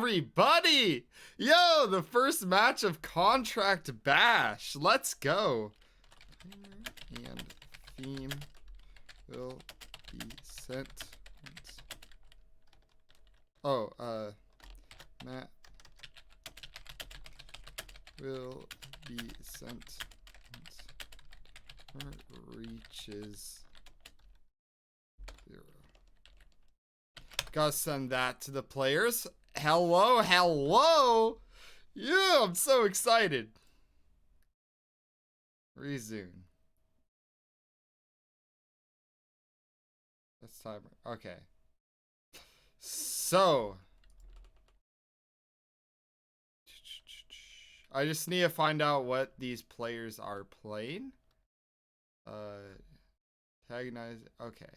everybody? Yo, the first match of Contract Bash. Let's go. And theme will be sent. Oh, Matt will be sent reaches 0. Gotta send that to the players. Hello, hello. Yeah, I'm so excited. Resume. That's timer. Okay. So I just need to find out what these players are playing. Antagonize. Okay.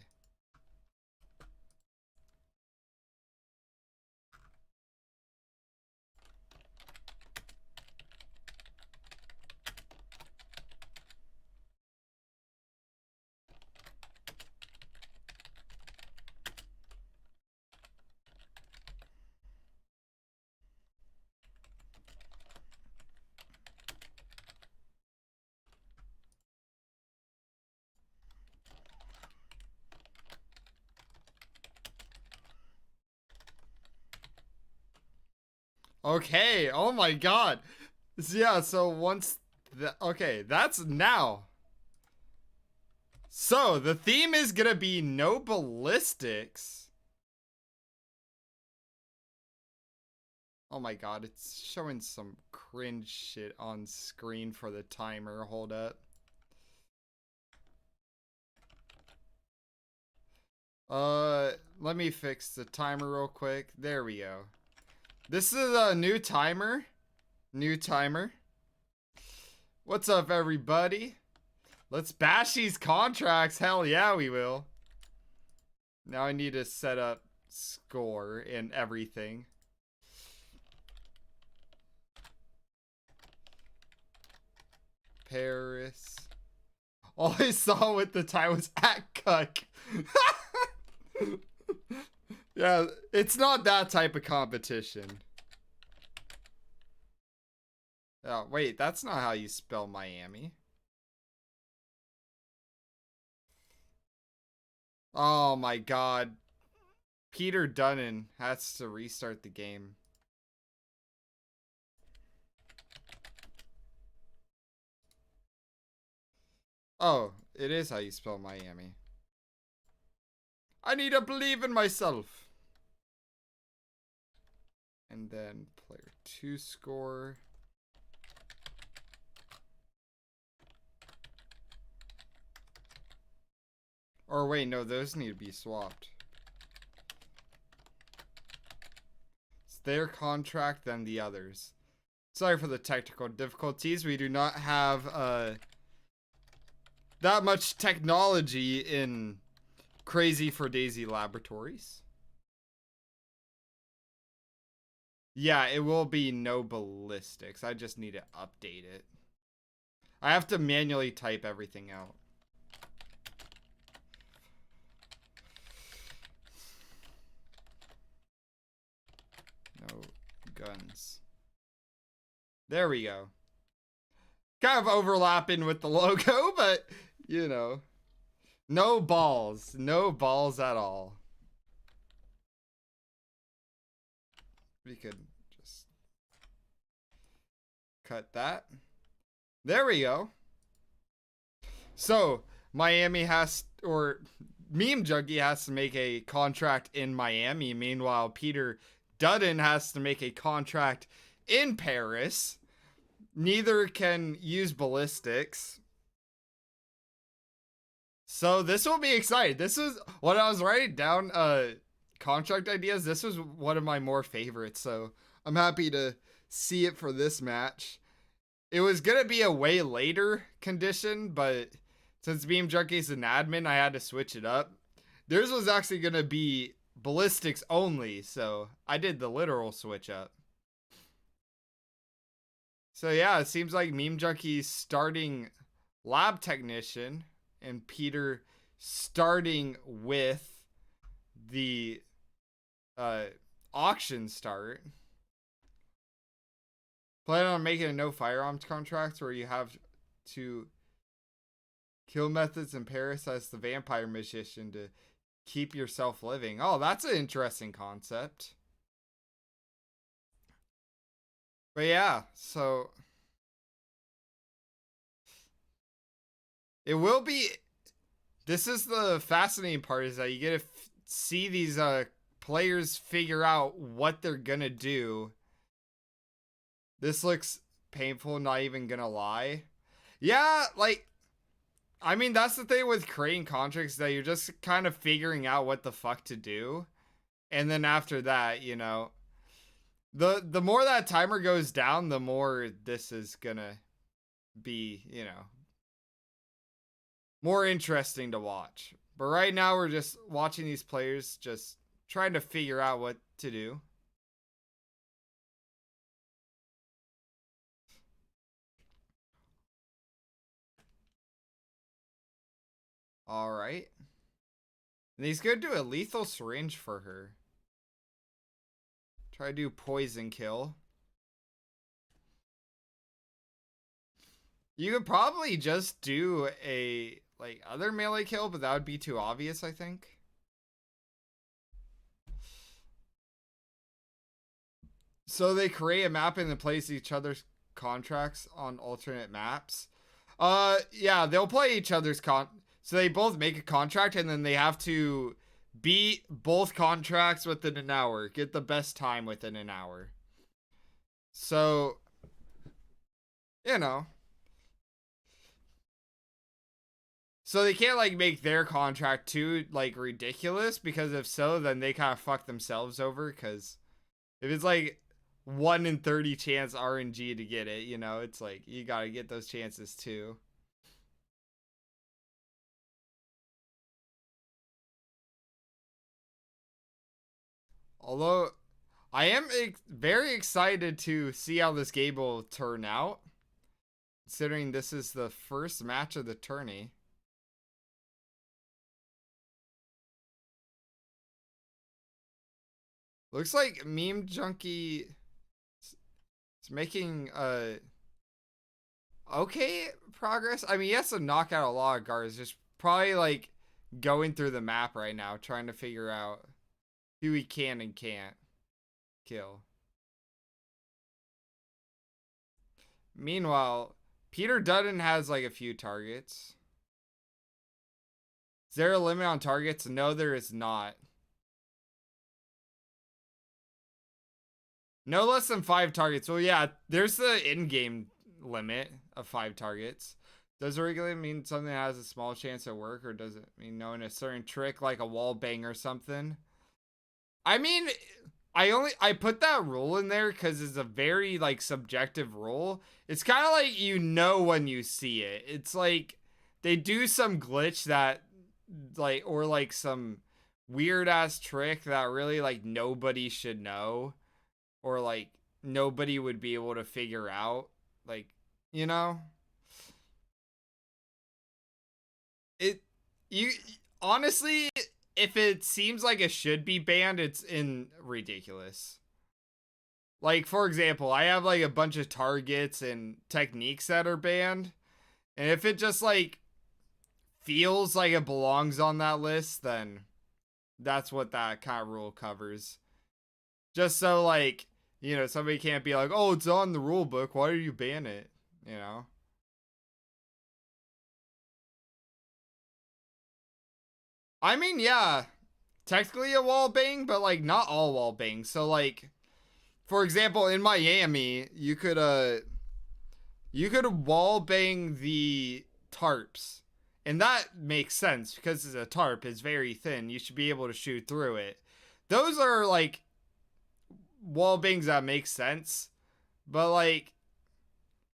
Okay, oh my god. Yeah, so once okay, that's now. So the theme is gonna be no ballistics. Oh my god, it's showing some cringe shit on screen for the timer. Hold up. Let me fix the timer real quick. There we go. This is a new timer. New timer. What's up, everybody? Let's bash these contracts. Hell yeah, we will. Now I need to set up score and everything. Paris. All I saw with the time was at Cuck. Yeah, it's not that type of competition. Oh, wait, that's not how you spell Miami. Oh my god. Peter Dutton has to restart the game. Oh, it is how you spell Miami. I need to believe in myself. And then player 2 score. Or wait, no, those need to be swapped. It's their contract than the others. Sorry for the technical difficulties. We do not have that much technology in Crazy for Daisy Laboratories. Yeah, it will be no ballistics. I just need to update it. I have to manually type everything out. No guns. There we go. Kind of overlapping with the logo, but, you know. No balls. No balls at all. We could just cut that. There we go. So, Miami has, or Meme Junkie has to make a contract in Miami. Meanwhile, Peter Dutton has to make a contract in Paris. Neither can use ballistics. So this will be exciting. This is when I was writing down contract ideas. This was one of my more favorites. So I'm happy to see it for this match. It was gonna be a way later condition, but since Meme Junkie's an admin, I had to switch it up. Theirs was actually gonna be ballistics only, so I did the literal switch up. So yeah, it seems like Meme Junkie's starting lab technician and Peter starting with the auction start. Plan on making a no firearms contracts where you have to kill methods in Paris as the vampire magician to keep yourself living. Oh, that's an interesting concept. But yeah, so it will be. This is the fascinating part, is that you get to see these players figure out what they're gonna do. This looks painful, not even gonna lie. Yeah, like, I mean, that's the thing with creating contracts, that you're just kind of figuring out what the fuck to do. And then after that, you know, the more that timer goes down, the more this is gonna be, you know, more interesting to watch. But right now, we're just watching these players just trying to figure out what to do. All right. And he's going to do a lethal syringe for her. Try to do poison kill. You could probably just do a like other melee kill, but that would be too obvious, I think. So they create a map and then place each other's contracts on alternate maps. Yeah, they'll play each other's so they both make a contract and then they have to beat both contracts within an hour. Get the best time within an hour. So, you know. So they can't like make their contract too like ridiculous, because if so, then they kind of fuck themselves over, because if it's like 1 in 30 chance RNG to get it, you know, it's like you got to get those chances too. Although I am very excited to see how this game will turn out, considering this is the first match of the tourney. Looks like Meme Junkie is making okay progress. I mean, he has to knock out a lot of guards. Just probably like going through the map right now, trying to figure out who he can and can't kill. Meanwhile, Peter Dutton has like a few targets. Is there a limit on targets? No, there is not. No less than 5 targets. Well, yeah, there's the in-game limit of 5 targets. Does it regularly mean something that has a small chance at work, or does it mean knowing a certain trick like a wall bang or something? I mean, I put that rule in there because it's a very like subjective rule. It's kind of like, you know, when you see it. It's like they do some glitch that like, or like some weird ass trick that really like nobody should know, or like nobody would be able to figure out, like, you know, it you honestly, if it seems like it should be banned, it's in ridiculous. Like, for example, I have like a bunch of targets and techniques that are banned, and if it just like feels like it belongs on that list, then that's what that kind of rule covers. Just so like, you know, somebody can't be like, oh, it's on the rule book, why do you ban it, you know? I mean, yeah, technically a wall bang, but like not all wall bangs. So like, for example, in Miami, you could wall bang the tarps. And that makes sense because it's a tarp, is very thin. You should be able to shoot through it. Those are like wall bangs that make sense. But like,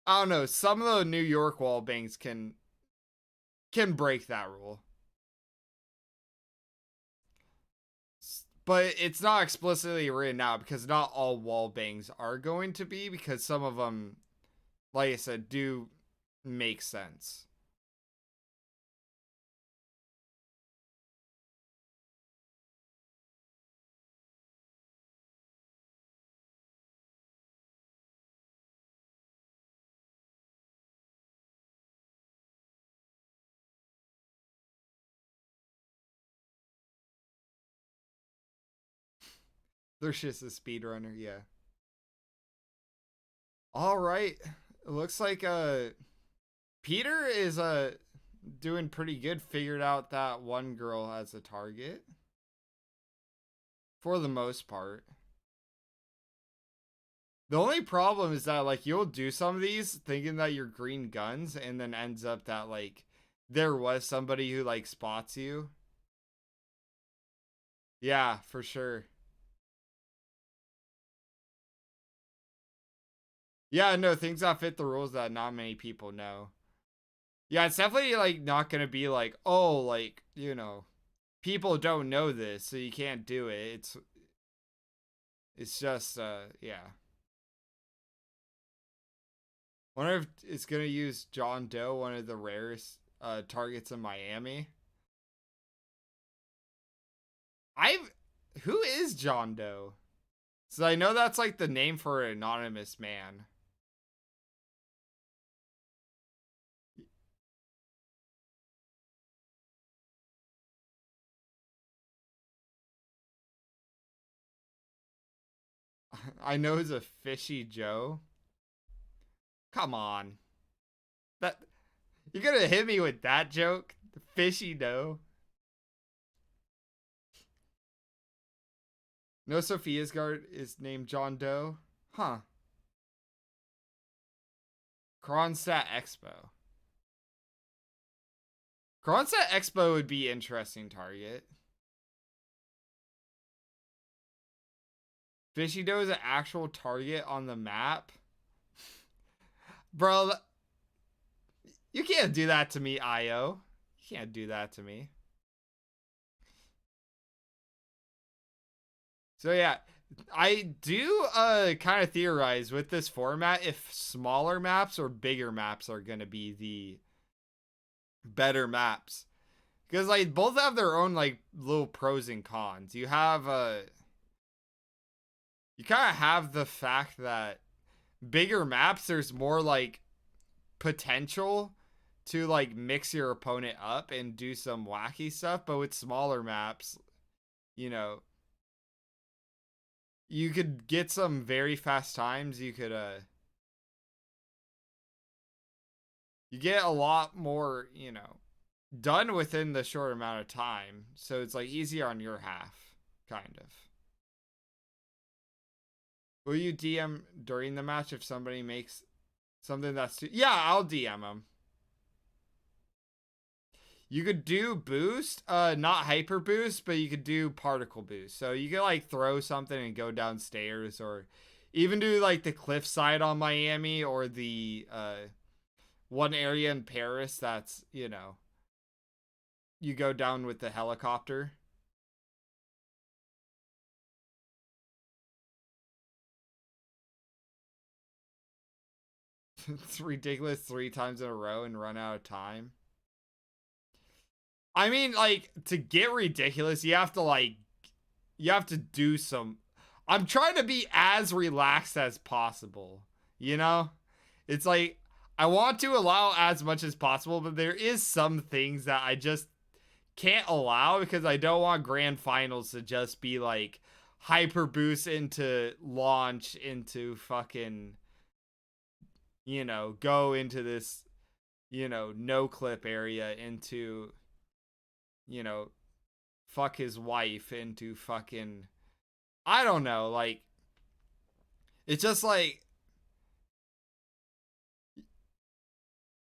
I don't know, some of the New York wall bangs can break that rule. But it's not explicitly written out, because not all wall bangs are going to be, because some of them, like I said, do make sense. Lucius is speedrunner, yeah. All right. It looks like Peter is doing pretty good. Figured out that one girl as a target for the most part. The only problem is that like you'll do some of these thinking that you're green guns and then ends up that like there was somebody who like spots you. Yeah, for sure. Yeah, no, things that fit the rules that not many people know. Yeah, it's definitely like not gonna be like, oh, like, people don't know this, so you can't do it. It's just yeah. Wonder if it's gonna use John Doe, one of the rarest targets in Miami. I've Who is John Doe? So I know that's like the name for an anonymous man. I know he's a fishy Joe. Come on. That You're gonna hit me with that joke? The fishy Doe. No, Sophia's guard is named John Doe. Huh. Kronstadt Expo. Kronstadt Expo would be interesting target. Fishy Doe is an actual target on the map. Bro, you can't do that to me, IO. You can't do that to me. So yeah, I do kind of theorize with this format if smaller maps or bigger maps are going to be the better maps. Because like both have their own like little pros and cons. You kind of have the fact that bigger maps there's more like potential to like mix your opponent up and do some wacky stuff, but with smaller maps, you know, you could get some very fast times. You get a lot more, done within the short amount of time. So it's like easier on your half, kind of. Will you DM during the match if somebody makes something that's yeah, I'll DM them. You could do boost, not hyper boost, but you could do particle boost. So you could like throw something and go downstairs, or even do like the cliffside on Miami, or the one area in Paris that's you go down with the helicopter. It's ridiculous 3 times in a row and run out of time. I mean, like, to get ridiculous, you have to do some. I'm trying to be as relaxed as possible, you know? It's like, I want to allow as much as possible, but there is some things that I just can't allow because I don't want grand finals to just be like hyper boost into launch into fucking, go into this, no clip area into, you know, fuck his wife into fucking, I don't know, like, it's just like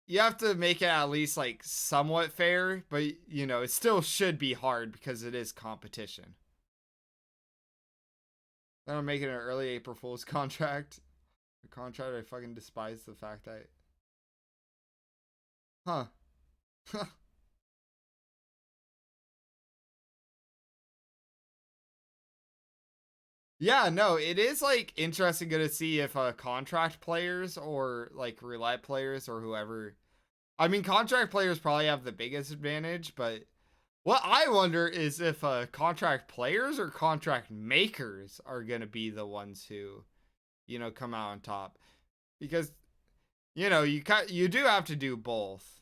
you have to make it at least like somewhat fair, but it still should be hard because it is competition. Then I'm making an early April Fool's contract. A contract I fucking despise the fact that huh. Yeah, no, it is like interesting to see if contract players or like roulette players or whoever. I mean, contract players probably have the biggest advantage, but what I wonder is if contract players or contract makers are going to be the ones who, come out on top. Because, you do have to do both.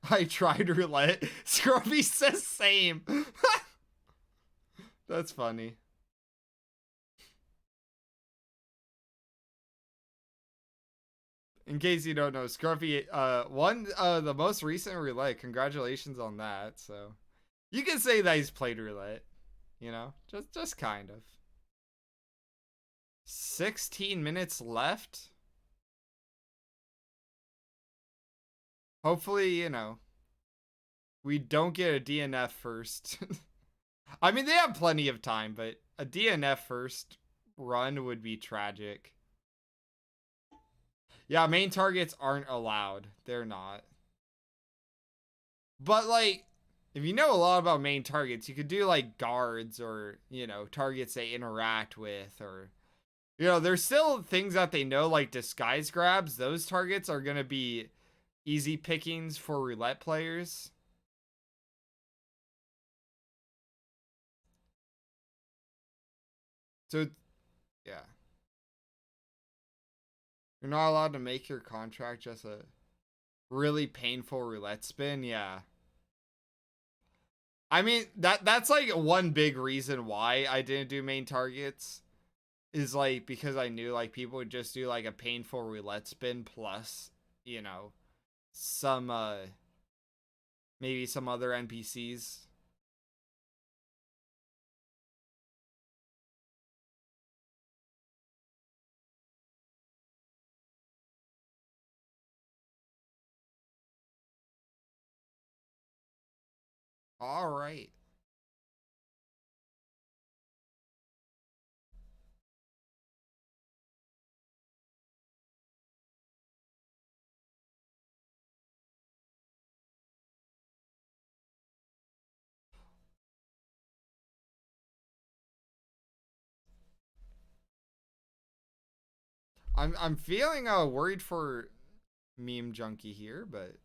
I tried roulette. Scruffy says same. That's funny. In case you don't know, Scruffy won the most recent roulette. Congratulations on that. So you can say that he's played roulette. You know, just kind of. 16 minutes left. Hopefully, you know, we don't get a DNF first. I mean, they have plenty of time, but a DNF first run would be tragic. Yeah, main targets aren't allowed. They're not. But, like, if you know a lot about main targets, you could do, like, guards or, you know, targets they interact with or, you know, there's still things that they know, like disguise grabs. Those targets are going to be easy pickings for roulette players. So, yeah. You're not allowed to make your contract just a really painful roulette spin. Yeah. I mean, that's like one big reason why I didn't do main targets is like because I knew like people would just do like a painful roulette spin plus, you know, some maybe some other NPCs. All right. I'm feeling worried for meme junkie here, but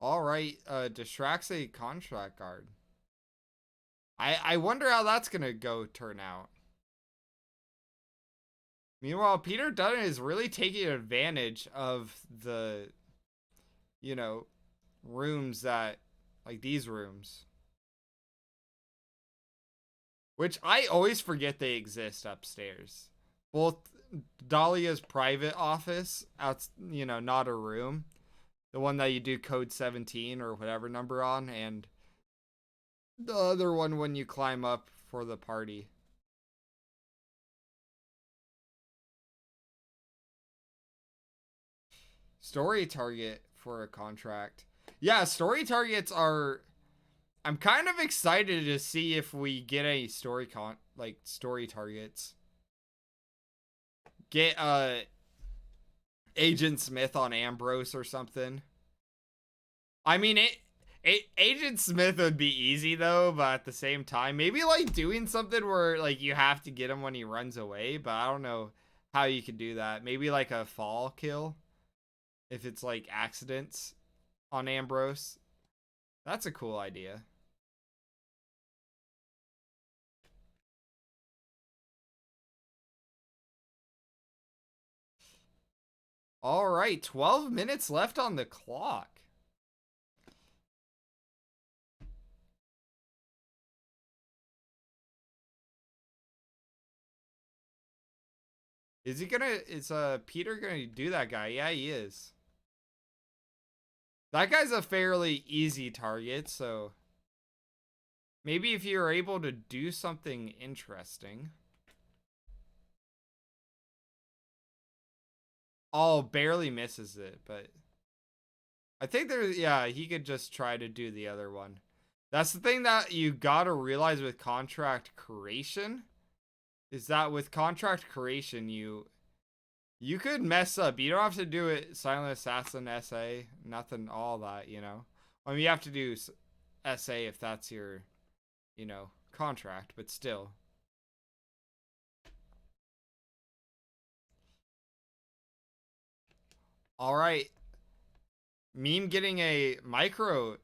all right, distracts a contract guard. I wonder how that's gonna go turn out. Meanwhile, Peter Dutton is really taking advantage of the, you know, rooms that, like these rooms, which I always forget they exist upstairs. Both Dahlia's private office, out, you know, not a room, the one that you do code 17 or whatever number on, and the other one when you climb up for the party. Story target for a contract. Yeah, story targets are. I'm kind of excited to see if we get any story targets. Get Agent Smith on Ambrose or something. I mean Agent Smith would be easy though, but at the same time, maybe like doing something where like you have to get him when he runs away, but I don't know how you could do that. Maybe like a fall kill if it's like accidents on Ambrose. That's a cool idea. All right, 12 minutes left on the clock. Is Peter gonna do that guy? Yeah, he is. That guy's a fairly easy target, so maybe if you're able to do something interesting. Oh, barely misses it, but I think yeah, he could just try to do the other one. That's the thing that you gotta realize with contract creation is that with contract creation, you could mess up. You don't have to do it Silent Assassin SA, nothing, all that, you know. I mean, you have to do SA if that's your, you know, contract, but still. All right. Meme getting a micro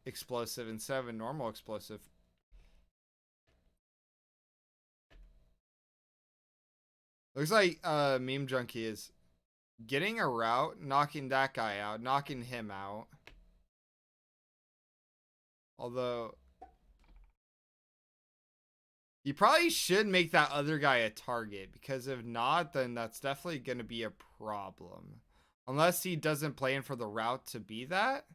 explosive instead of a normal explosive. Looks like Meme Junkie is getting a route, knocking that guy out, knocking him out. Although he probably should make that other guy a target, because if not, then that's definitely going to be a problem. Unless he doesn't plan for the route to be that.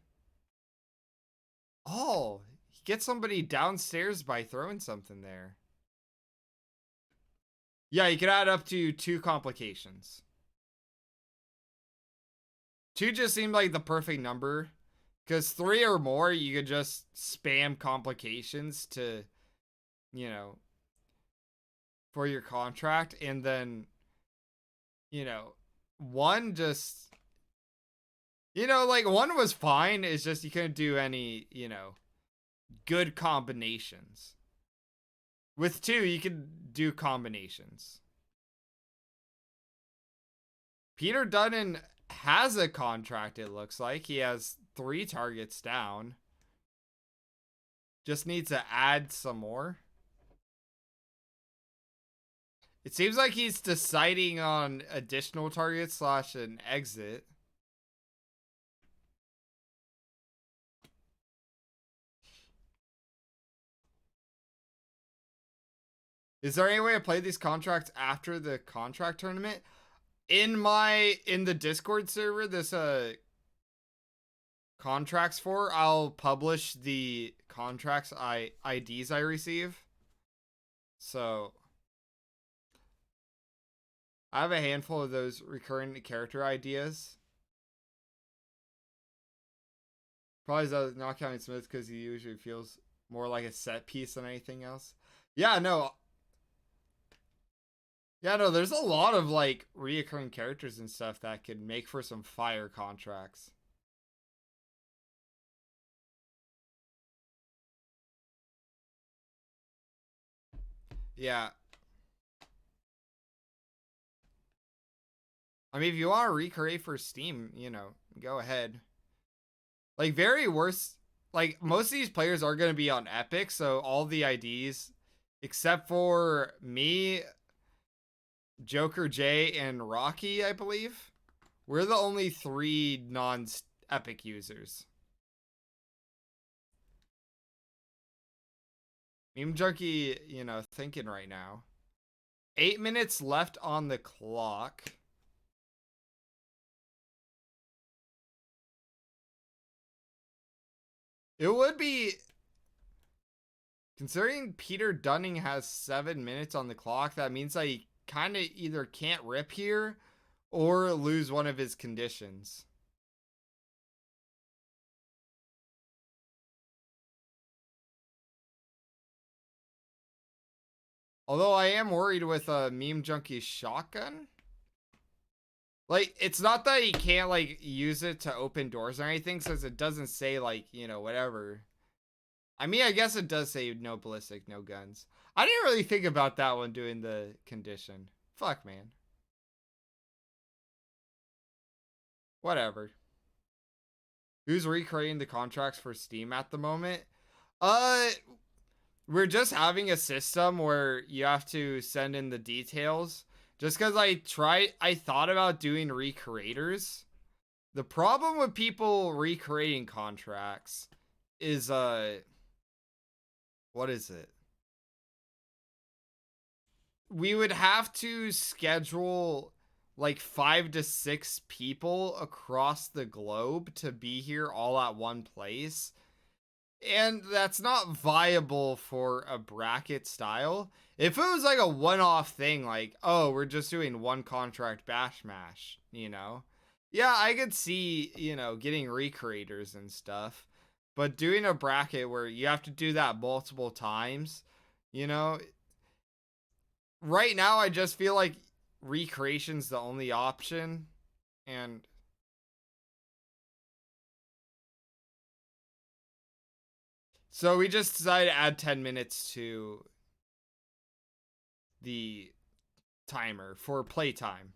Oh, he gets somebody downstairs by throwing something there. Yeah, you can add up to 2 complications. 2 just seemed like the perfect number. Because 3 or more, you could just spam complications to, you know, for your contract. And then, 1 just, like 1 was fine. It's just you couldn't do any, good combinations. With 2, you could do combinations. Peter Dutton has a contract, it looks like. He has 3 targets down. Just needs to add some more. It seems like he's deciding on additional targets / an exit. Is there any way to play these contracts after the contract tournament? In the Discord server, this contracts for, I'll publish the contracts IDs I receive. So I have a handful of those recurring character ideas. Probably does not counting Smith because he usually feels more like a set piece than anything else. Yeah, no. Yeah, no, there's a lot of like reoccurring characters and stuff that could make for some fire contracts. Yeah. I mean, if you want to recreate for Steam, go ahead. Like, very worst. Like, most of these players are going to be on Epic, so all the IDs, except for me, Joker J, and Rocky, I believe, we're the only 3 non-Epic users. Meme Junkie, thinking right now. 8 minutes left on the clock. It would be, considering Peter Dunning has 7 minutes on the clock, that means that he kind of either can't rip here or lose one of his conditions. Although I am worried with a Meme Junkie's shotgun. Like, it's not that he can't, like, use it to open doors or anything, since it doesn't say, like, whatever. I mean, I guess it does say no ballistic, no guns. I didn't really think about that one doing the condition. Fuck, man. Whatever. Who's recreating the contracts for Steam at the moment? Uh, we're just having a system where you have to send in the details. Just because I thought about doing recreators. The problem with people recreating contracts is, what is it? We would have to schedule like 5 to 6 people across the globe to be here all at one place. And that's not viable for a bracket style. If it was like a one-off thing, like, oh, we're just doing one contract bash mash, Yeah, I could see, getting recreators and stuff. But doing a bracket where you have to do that multiple times, right now I just feel like recreation's the only option. And so we just decided to add 10 minutes to the timer for playtime.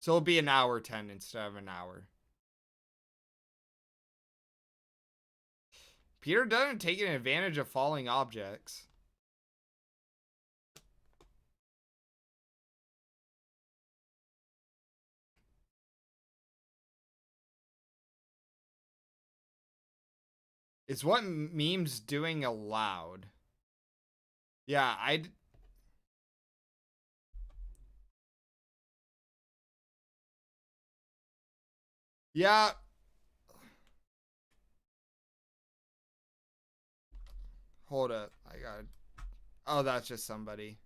So it'll be an hour 10 instead of an hour. Peter Dutton taking advantage of falling objects. Is what memes doing allowed? Yeah, yeah. Hold up. I got. Oh, that's just somebody.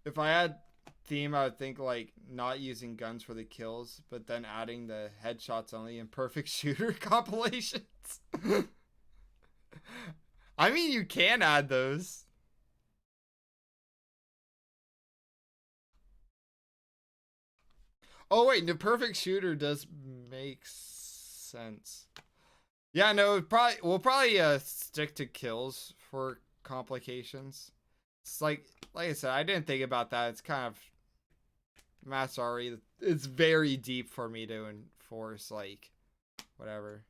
If I had theme, I would think like not using guns for the kills, but then adding the headshots only and perfect shooter compilations. I mean, you can add those. Oh wait, the perfect shooter does make sense. Yeah, no, we'll probably stick to kills for complications. It's like I said, I didn't think about that. It's kind of math's already. It's very deep for me to enforce like whatever.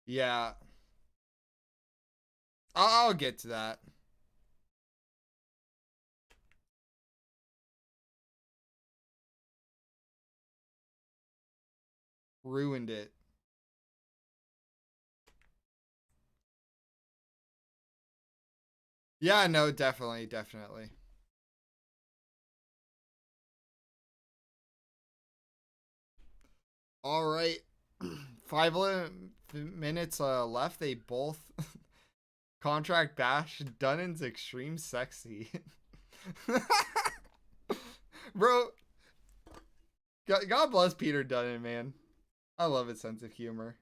Yeah, I'll get to that. Ruined it. Yeah, no, definitely, definitely. All right, 5 minutes left. They both contract bash Dunnon's extreme sexy. Bro, God bless Peter Dutton, man. I love his sense of humor.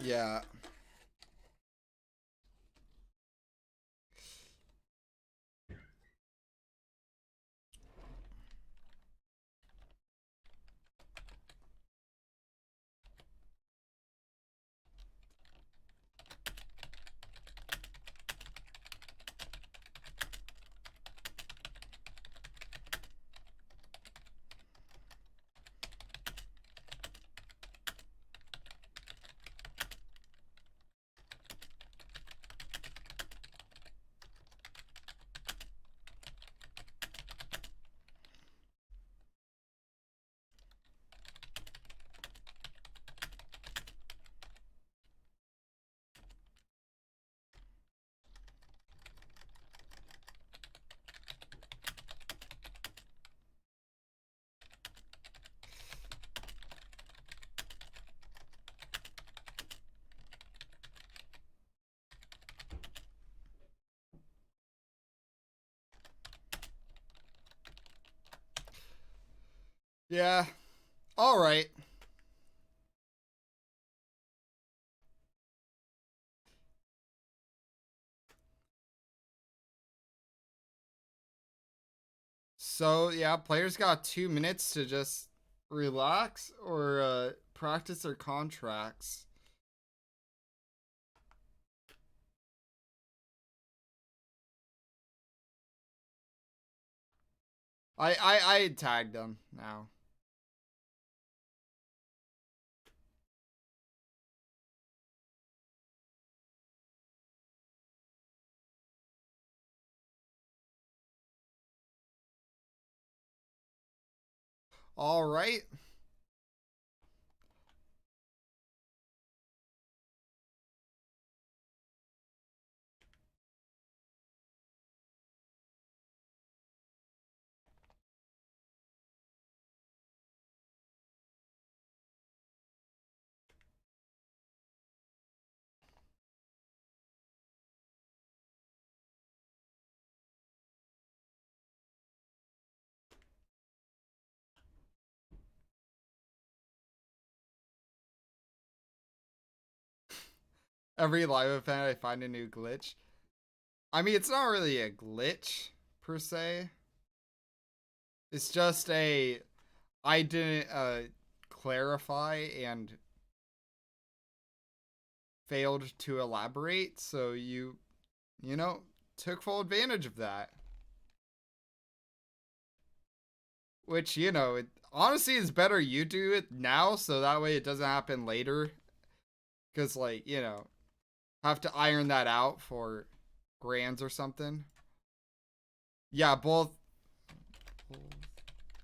Yeah. Yeah. All right. So, yeah, players got 2 minutes to just relax or practice their contracts. I tagged them now. All right. Every live event, I find a new glitch. I mean, it's not really a glitch per se. It's just a I didn't clarify and failed to elaborate, so you know, took full advantage of that. Which, you know, it honestly is better you do it now so that way it doesn't happen later. Because, like, you know, have to iron that out for grands or something. Yeah, both.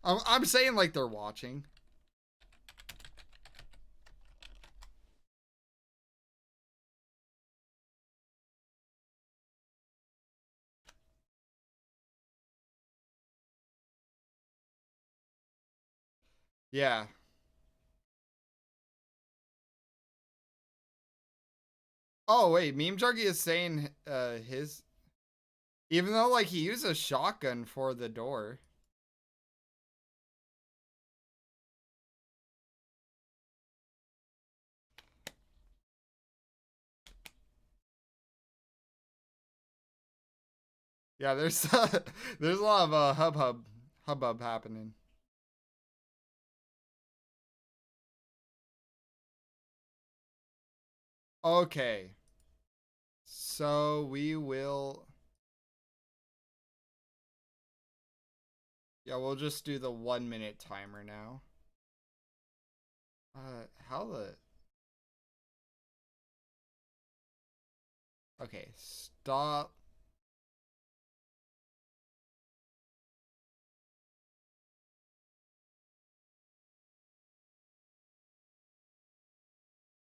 I'm saying like they're watching. Yeah. Oh, wait. Meme Junkie is saying his. Even though, like, he used a shotgun for the door. Yeah, there's there's a lot of hubbub happening. Okay. So we will. Yeah, we'll just do the 1 minute timer now. How the. Okay, stop.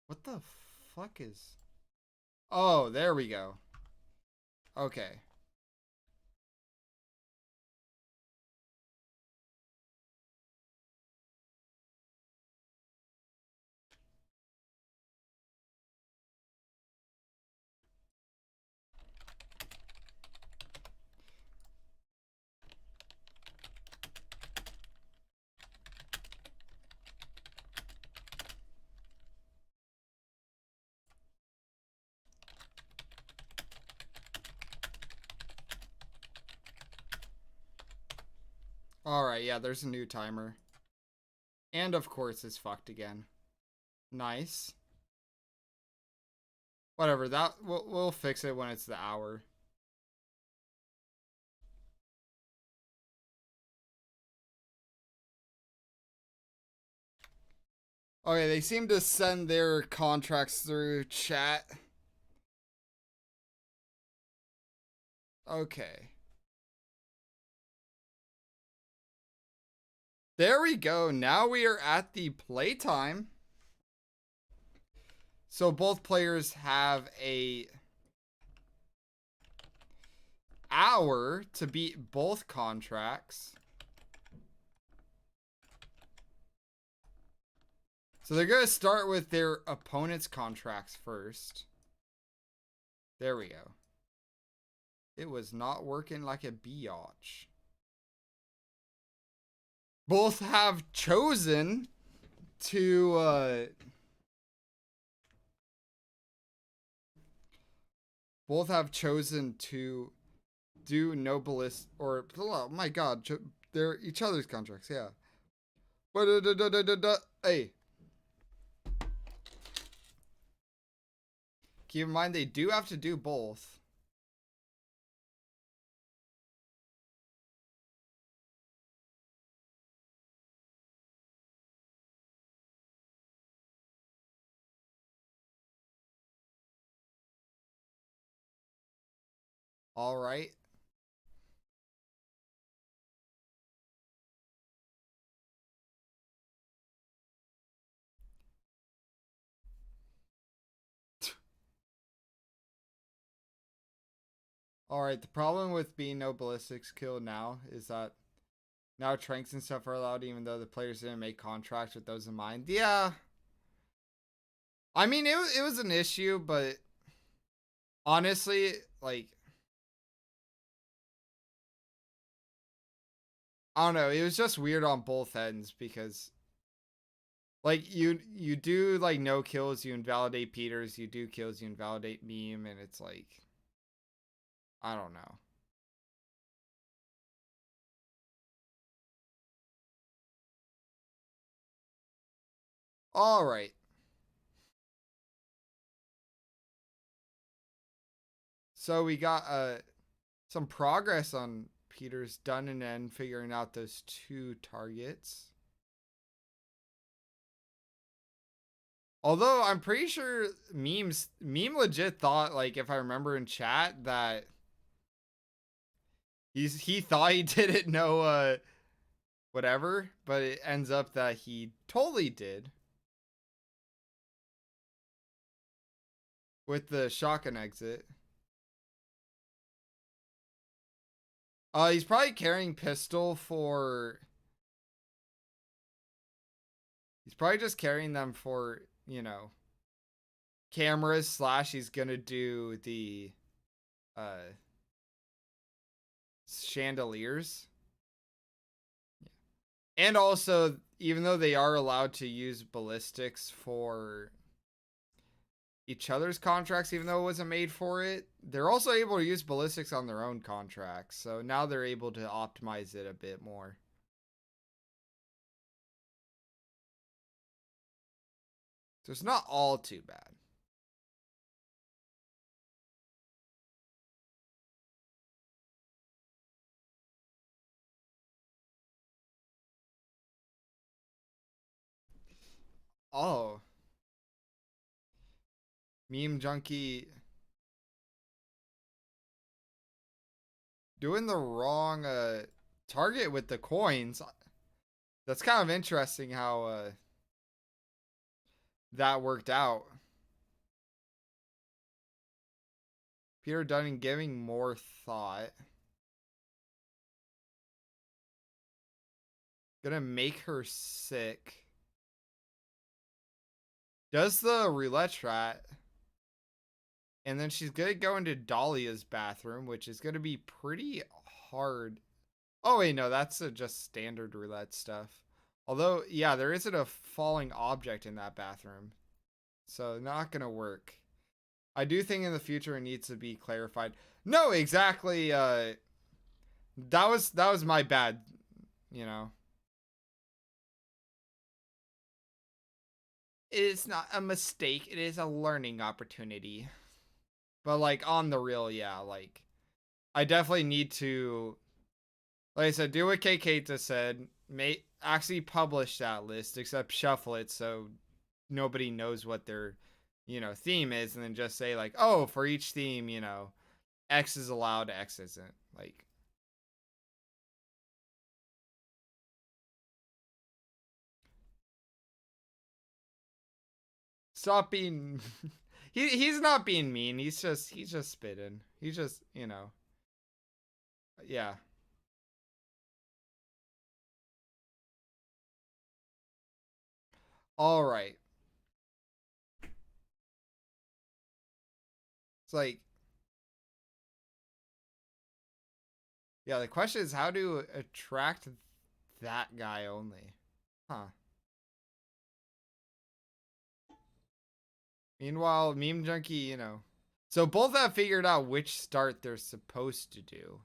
What the fuck is. Oh, there we go. Okay. Alright, yeah, there's a new timer. And of course, it's fucked again. Nice. Whatever, that we'll fix it when it's the hour. Okay, they seem to send their contracts through chat. Okay. There we go. Now we are at the playtime. So both players have a hour to beat both contracts. So they're going to start with their opponent's contracts first. There we go. It was not working like a biatch. Both have chosen to do noblest or oh my god, they're each other's contracts, yeah. But hey. Keep in mind they do have to do both. All right. All right. The problem with being no ballistics kill now is that now tranks and stuff are allowed, even though the players didn't make contracts with those in mind. Yeah. I mean, it was an issue, but honestly, like, I don't know. It was just weird on both ends because, like, you do like no kills, you invalidate Peters. You do kills, you invalidate Meme, and it's like, I don't know. All right. So we got some progress on Peter's done and end figuring out those two targets. Although I'm pretty sure meme legit thought, like, if I remember in chat, that he thought he didn't know whatever, but it ends up that he totally did with the shotgun exit. He's probably carrying pistol for. He's probably just carrying them for, cameras slash he's gonna do the uh chandeliers. And also, even though they are allowed to use ballistics for each other's contracts, even though it wasn't made for it, they're also able to use ballistics on their own contracts. So now they're able to optimize it a bit more. So it's not all too bad. Oh. Meme Junkie doing the wrong target with the coins. That's kind of interesting how that worked out. Peter Dutton giving more thought. Gonna make her sick. Does the roulette strat. And then she's gonna go into Dahlia's bathroom, which is gonna be pretty hard. Oh wait, no, that's just standard roulette stuff. Although, yeah, there isn't a falling object in that bathroom. So not gonna work. I do think in the future it needs to be clarified. No, exactly. That was my bad. You know, it is not a mistake. It is a learning opportunity. But like on the real, yeah, like I definitely need to, like I said, do what KK said. Actually publish that list, except shuffle it so nobody knows what their, theme is, and then just say like, oh, for each theme, X is allowed, X isn't. Like, stop being. He's not being mean. He's just spitting. He's just yeah. All right. It's like, yeah. The question is how to attract that guy only, huh? Meanwhile, Meme Junkie, So both have figured out which start they're supposed to do.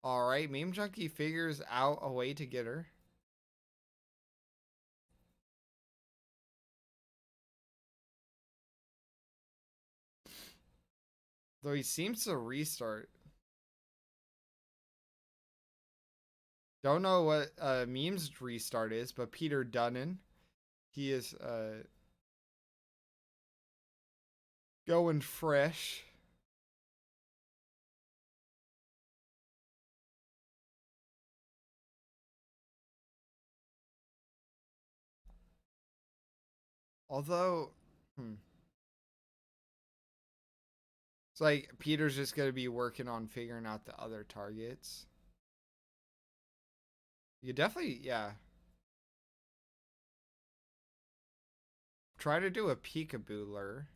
Alright, Meme Junkie figures out a way to get her. Though he seems to restart. Don't know what Meme's restart is, but Peter Dutton, he is going fresh. Although, it's like Peter's just gonna be working on figuring out the other targets. You definitely, yeah. Try to do a peekaboo lure.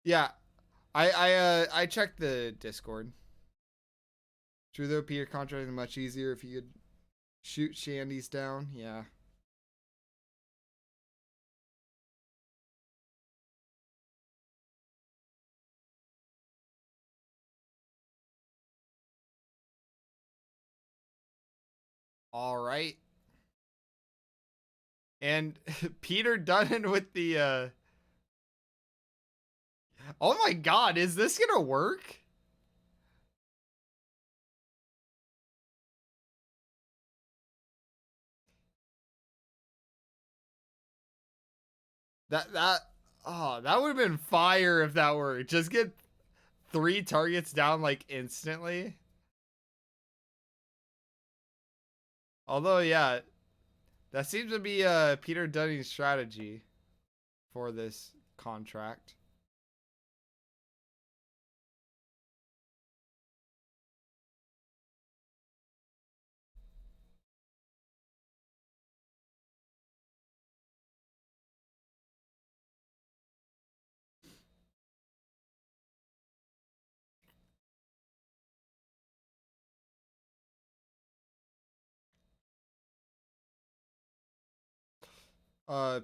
Yeah, I checked the Discord. True though, Peter contract is much easier if you could shoot Shandy's down. Yeah. All right. And Peter Dutton with the oh my god, is this gonna work? That oh, that would have been fire if that worked. Just get 3 targets down like instantly. Although, yeah, that seems to be Peter Dunning's strategy for this contract.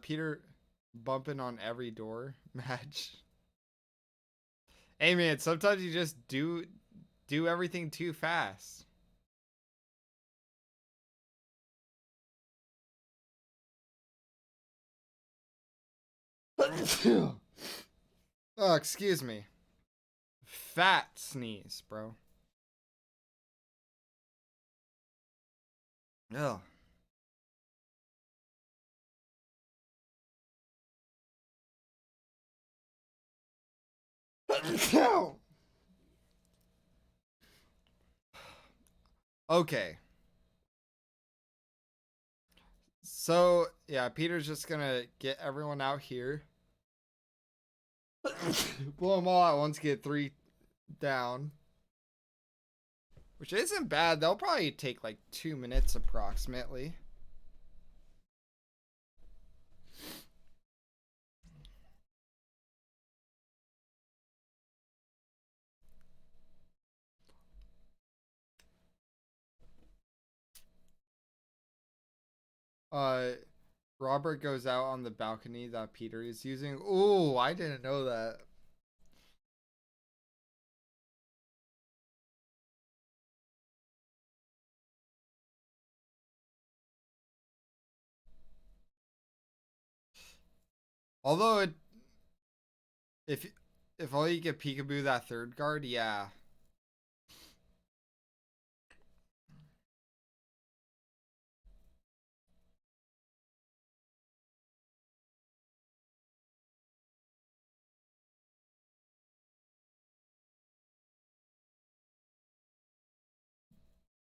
Peter bumping on every door match. Hey man, sometimes you just do everything too fast. Oh, excuse me. Fat sneeze, bro. Ugh. Okay. So, yeah, Peter's just gonna get everyone out here. Blow them all out once, get 3 down. Which isn't bad. They'll probably take like 2 minutes approximately. Uh, Robert goes out on the balcony that Peter is using. Ooh, I didn't know that. Although it, if if only you could peekaboo that third guard, yeah.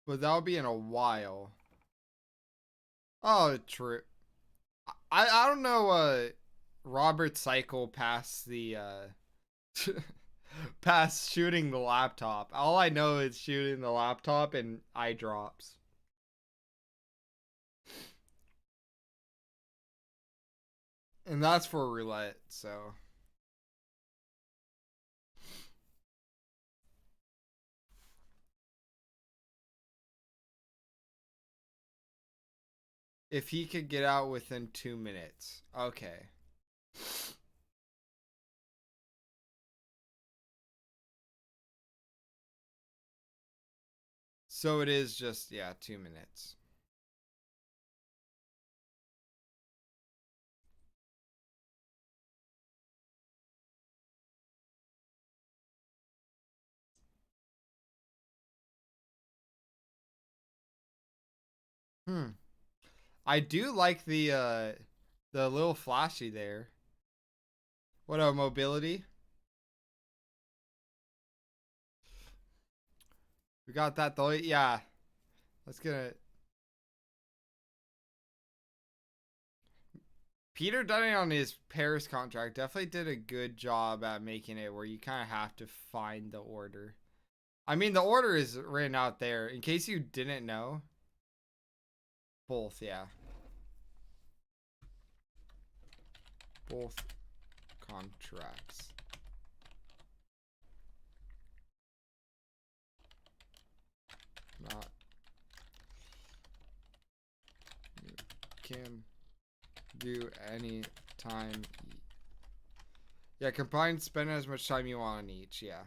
But that'll be in a while. Oh, true. I don't know Robert's cycle past the past shooting the laptop. All I know is shooting the laptop and eye drops. And that's for roulette, so if he could get out within 2 minutes. Okay. So it is just, yeah, 2 minutes. Hmm. I do like the little flashy there. What a mobility. We got that though. Yeah. Let's get it. Peter Dunning on his Paris contract definitely did a good job at making it where you kind of have to find the order. I mean, the order is written out there. In case you didn't know, both, yeah. Both contracts. Not. You can do any time. Yeah, combine spend as much time you want on each, yeah.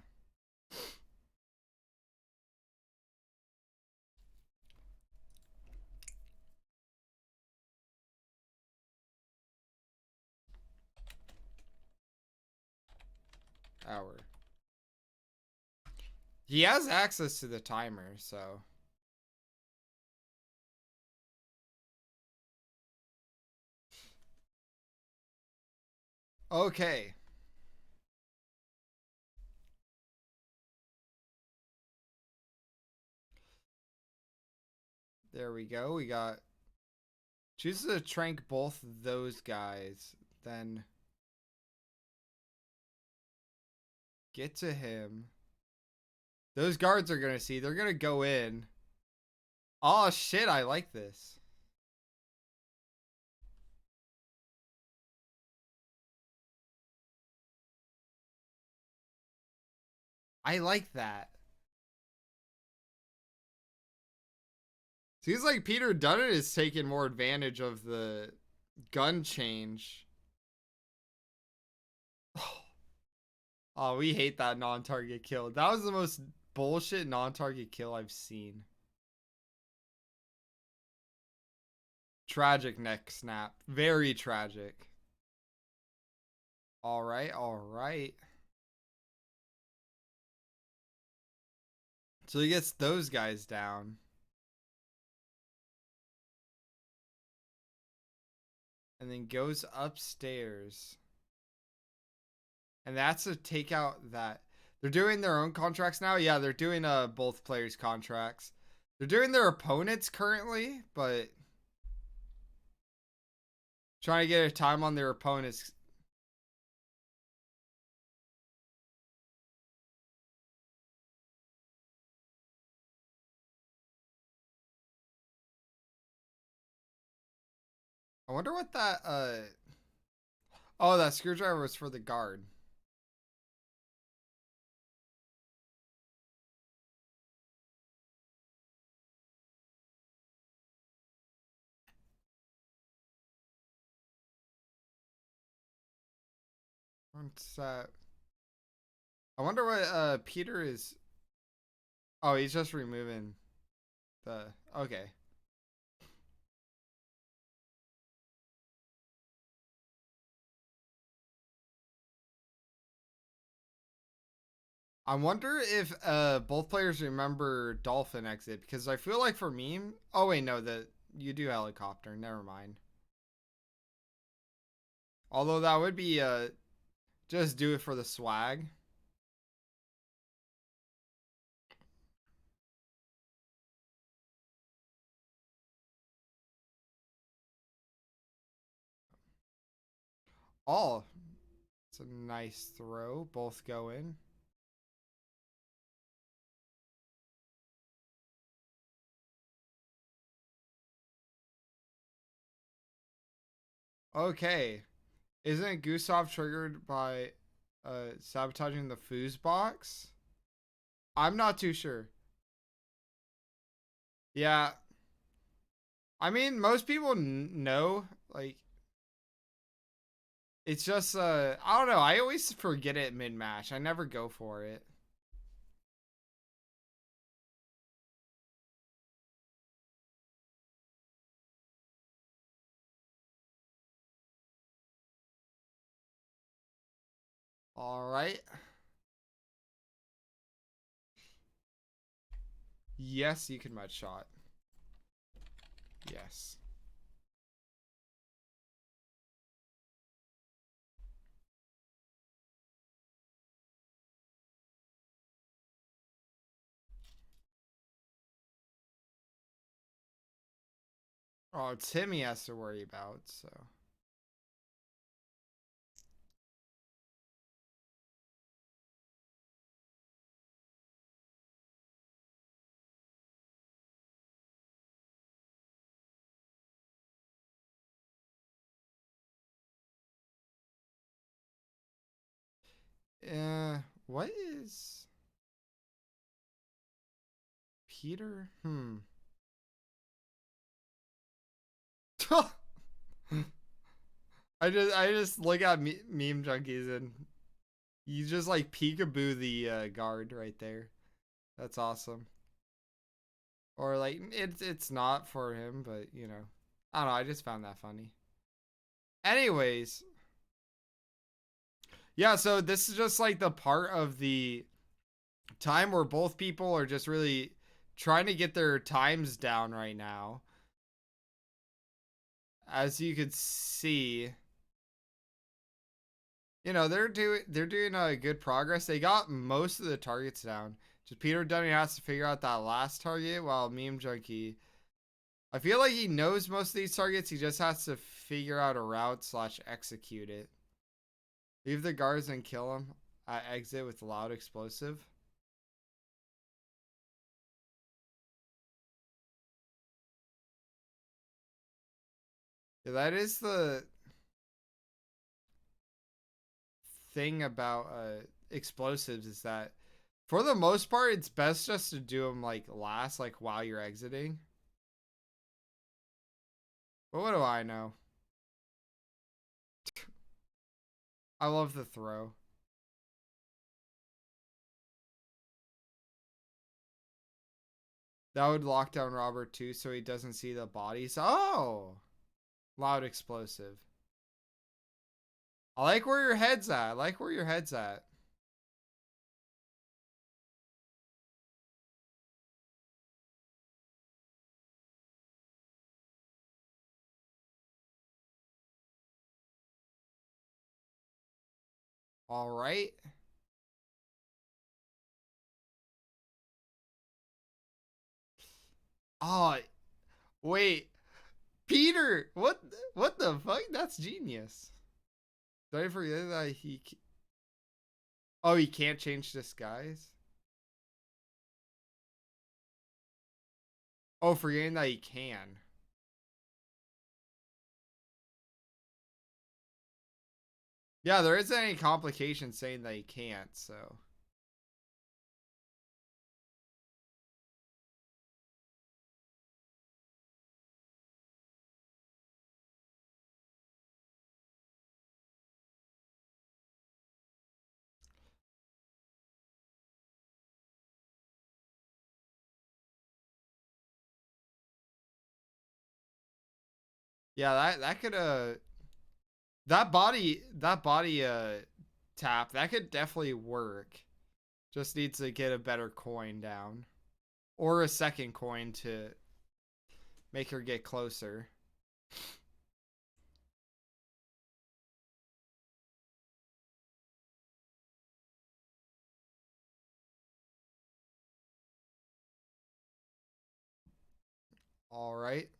hour. He has access to the timer, so. Okay. There we go. We got. Choose to trank both those guys. Then get to him. Those guards are going to see. They're going to go in. Oh, shit. I like this. I like that. Seems like Peter Dutton is taking more advantage of the gun change. Oh, we hate that non-target kill. That was the most bullshit non-target kill I've seen. Tragic neck snap. Very tragic. All right, all right. So he gets those guys down. And then goes upstairs. And that's to take out that. They're doing their own contracts now. Yeah, they're doing both players' contracts. They're doing their opponents currently, but trying to get a time on their opponents. I wonder what that oh, that screwdriver was for the guard. What's that? I wonder what Peter is. Oh, he's just removing the. Okay. I wonder if both players remember Dolphin exit, because I feel like for me. Oh wait, no, that you do helicopter. Never mind. Although that would be just do it for the swag. Oh, it's a nice throw. Both go in. Okay. Isn't Gustav triggered by sabotaging the foos box? I'm not too sure. Yeah. I mean, most people know. Like, it's just, I don't know. I always forget it mid match. I never go for it. All right. Yes, you can mud shot. Yes. Oh, it's him he has to worry about, so. What is Peter? I just look at meme junkies and you just like peekaboo the guard right there. That's awesome. Or like it's not for him, but you know, I don't know. I just found that funny. Anyways, Yeah, so this is just like the part of the time where both people are just really trying to get their times down right now. As you could see, you know, they're doing a good progress. They got most of the targets down. Just Peter Dunning has to figure out that last target, while Meme Junkie, I feel like he knows most of these targets. He just has to figure out a route slash execute it. Leave the guards and kill him at exit with loud explosive. Yeah, that is the thing about explosives, is that for the most part it's best just to do them like last, like while you're exiting. But what do I know? I love the throw. That would lock down Robert too, so he doesn't see the bodies. Oh, loud explosive. I like where your head's at. I like where your head's at. All right. Oh, wait. Peter, what the fuck? That's genius. Did I forget that he... Oh, he can't change disguise? Oh, forgetting that he can. Yeah, there isn't any complication saying that he can't, so... Yeah, that could that body tap, that could definitely work. Just needs to get a better coin down. Or a second coin to make her get closer. Alright.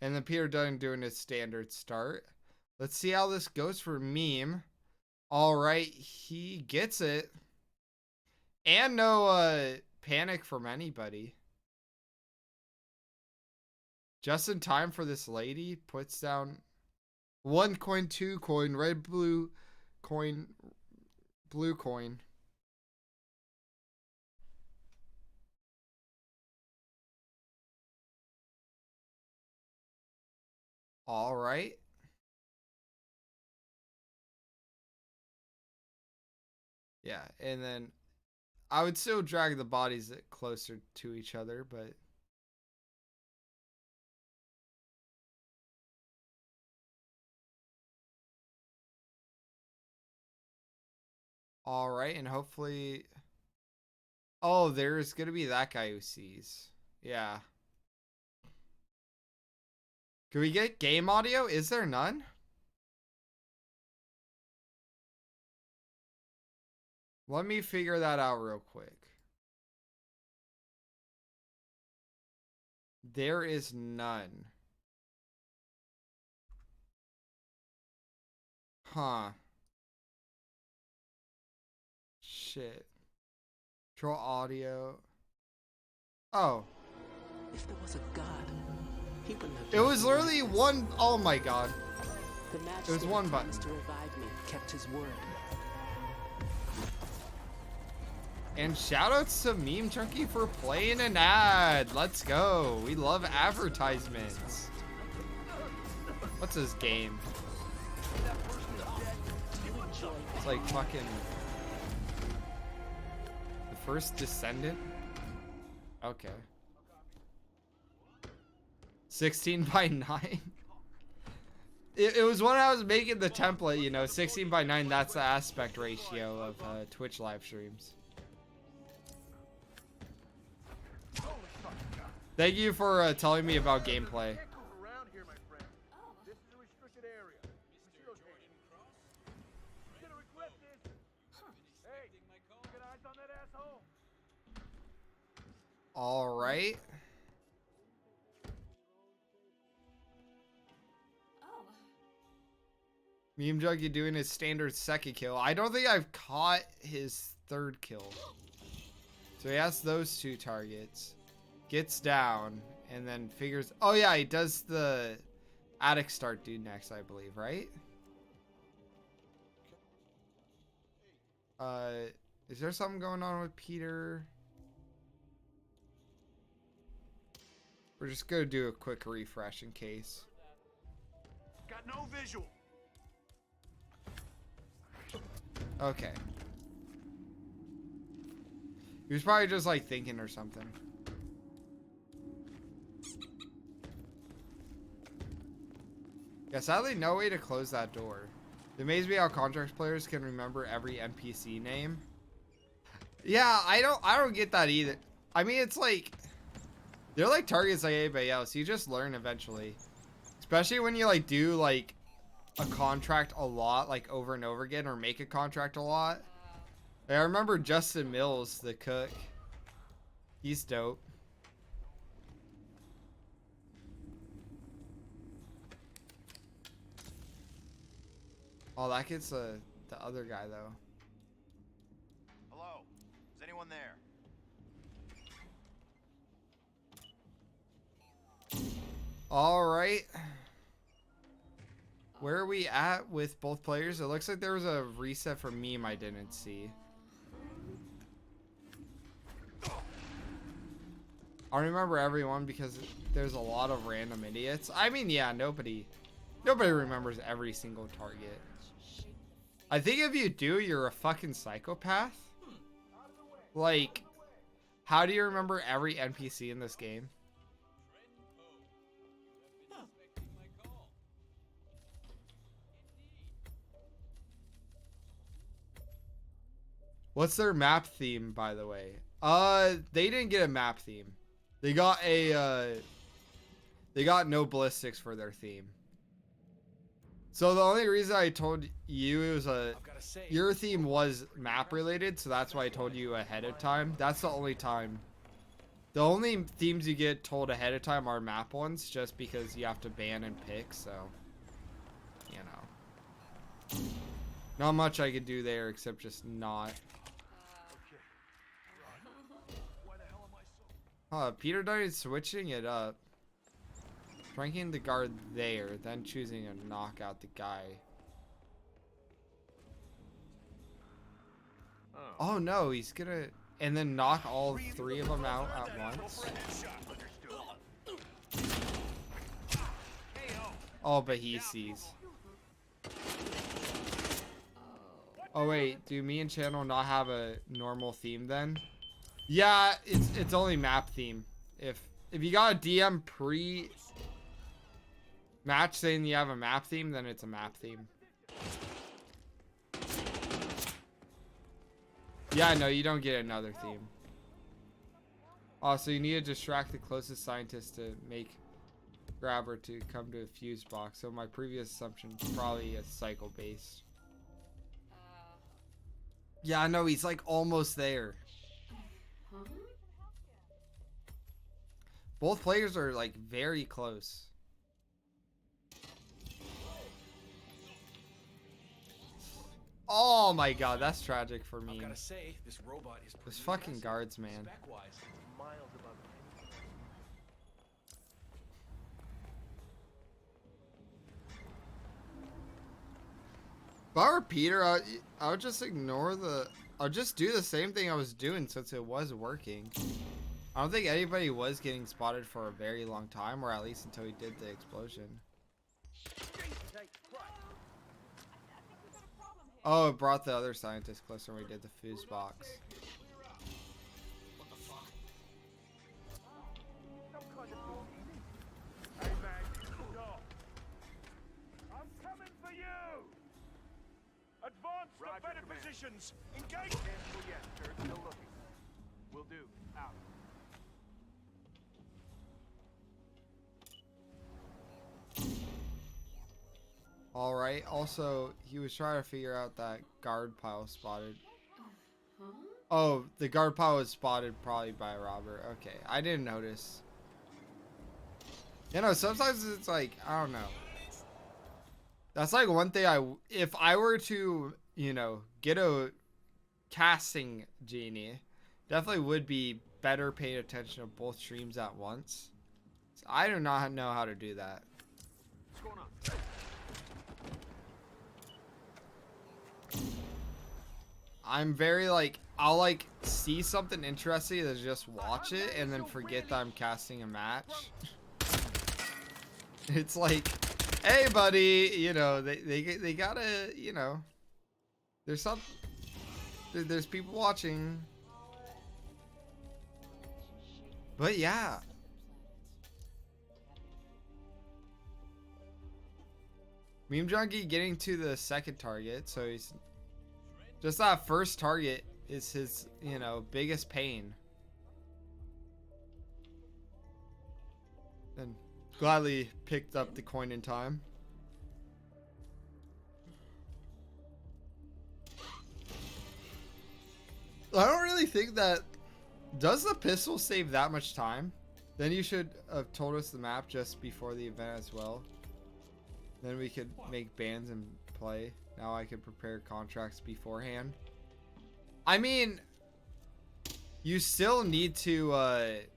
And then Peter Dunn doing his standard start. Let's see how this goes for Meme. Alright, he gets it. And no panic from anybody. Just in time for this lady. Puts down 1 coin, 2 coin, red, blue coin, blue coin. Alright. Yeah, and then I would still drag the bodies closer to each other, but... Alright, and hopefully... Oh, there's gonna be that guy who sees. Yeah. Can we get game audio? Is there none? Let me figure that out real quick. There is none. Huh. Shit. Control audio. Oh. If there was a God, he wouldn't have. It was literally one. Oh my god. The match It was one button. to revive me kept his word. And shoutouts to Meme Junkie for playing an ad. Let's go. We love advertisements. What's this game? It's like fucking the first Descendant. Okay. 16 by 9. it was when I was making the template, you know, 16:9, that's the aspect ratio of Twitch live streams. Thank you for telling me about gameplay. All right. Meme Junkie doing his standard second kill. I don't think I've caught his third kill. So he has those two targets. Gets down and then figures. Oh yeah, he does the attic start dude next, I believe, right? Is there something going on with Peter? We're just gonna do a quick refresh in case. Got no visual. Okay. He was probably just like thinking or something. Yeah, sadly no way to close that door. It amazes me how contract players can remember every NPC name. Yeah, I don't get that either. I mean, it's like they're like targets like anybody else. You just learn eventually. Especially when you like do like a contract a lot, like over and over again, or make a contract a lot. I remember Justin Mills, the cook. He's dope. Oh, that gets the other guy though. Hello? Is anyone there? All right. Where are we at with both players? It looks like there was a reset for meme I didn't see. I don't remember everyone because there's a lot of random idiots. I mean, yeah, nobody remembers every single target. I think if you do, you're a fucking psychopath. Like, how do you remember every NPC in this game? What's their map theme, by the way? They didn't get a map theme. They got no ballistics for their theme. So the only reason I told you it was your theme was map related, so that's why I told you ahead of time. That's the only time. The only themes you get told ahead of time are map ones, just because you have to ban and pick, so, you know. Not much I could do there except just not. Peter Dutton switching it up. Ranking the guard there, then choosing to knock out the guy. Oh no, he's gonna... And then knock all three of them out at once. Oh, but he sees. Oh wait, do me and Channel not have a normal theme then? Yeah, it's only map theme. If you got a DM pre match saying you have a map theme, then it's a map theme. Yeah, no, you don't get another theme. Oh, so you need to distract the closest scientist to make grabber to come to a fuse box. So my previous assumption is probably a cycle based. Yeah, no, he's like almost there. Both players are like very close. Oh my god, that's tragic for me. Gotta say, this robot is Those fucking guards, man. If I were Peter, I would just ignore the... I'll just do the same thing I was doing since it was working. I don't think anybody was getting spotted for a very long time, or at least until he did the explosion. Oh, it brought the other scientist closer when we did the fuse box. Roger, better command. Positions. Engage. Cancel yes, sir. Still looking. Will do. Out. All right. Also, he was trying to figure out that guard pile spotted. Oh, the guard pile was spotted probably by Robert. Okay, I didn't notice. You know, sometimes it's like, I don't know. That's like one thing if I were to, you know, get a casting genie, definitely would be better paying attention to both streams at once. So I do not know how to do that. What's going on? I'm very like, I'll like see something interesting and just watch it and then forget that I'm casting a match. It's like, hey buddy, you know, they gotta, you know, there's people watching. But yeah. Meme Junkie getting to the second target, so he's just that first target is his, you know, biggest pain. And gladly picked up the coin in time. I don't really think that... Does the pistol save that much time? Then you should have told us the map just before the event as well. Then we could make bans and play. Now I could prepare contracts beforehand. I mean, you still need to, like,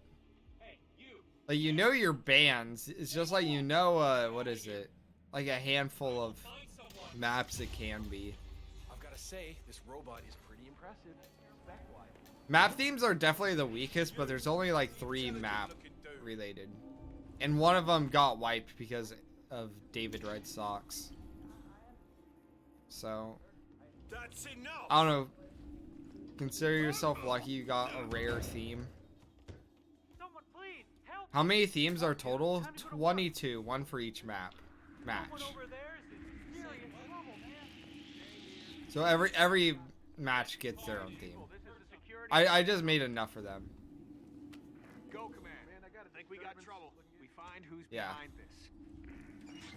you know your bans. It's just like, you know, what is it? Like a handful of maps it can be. I've got to say, this robot is pretty impressive. Spec-wise. Map themes are definitely the weakest, but there's only like 3 map related. And one of them got wiped because of David Red Sox. So, That's enough. I don't know. Consider yourself lucky you got a rare theme. Someone please help. How many themes are total? 22, one for each match. Over there is in serious trouble, man. So every match gets their own theme. This is the security. I just made enough for them. Go, command. Man, I gotta think we got trouble. We find who's Yeah. behind this.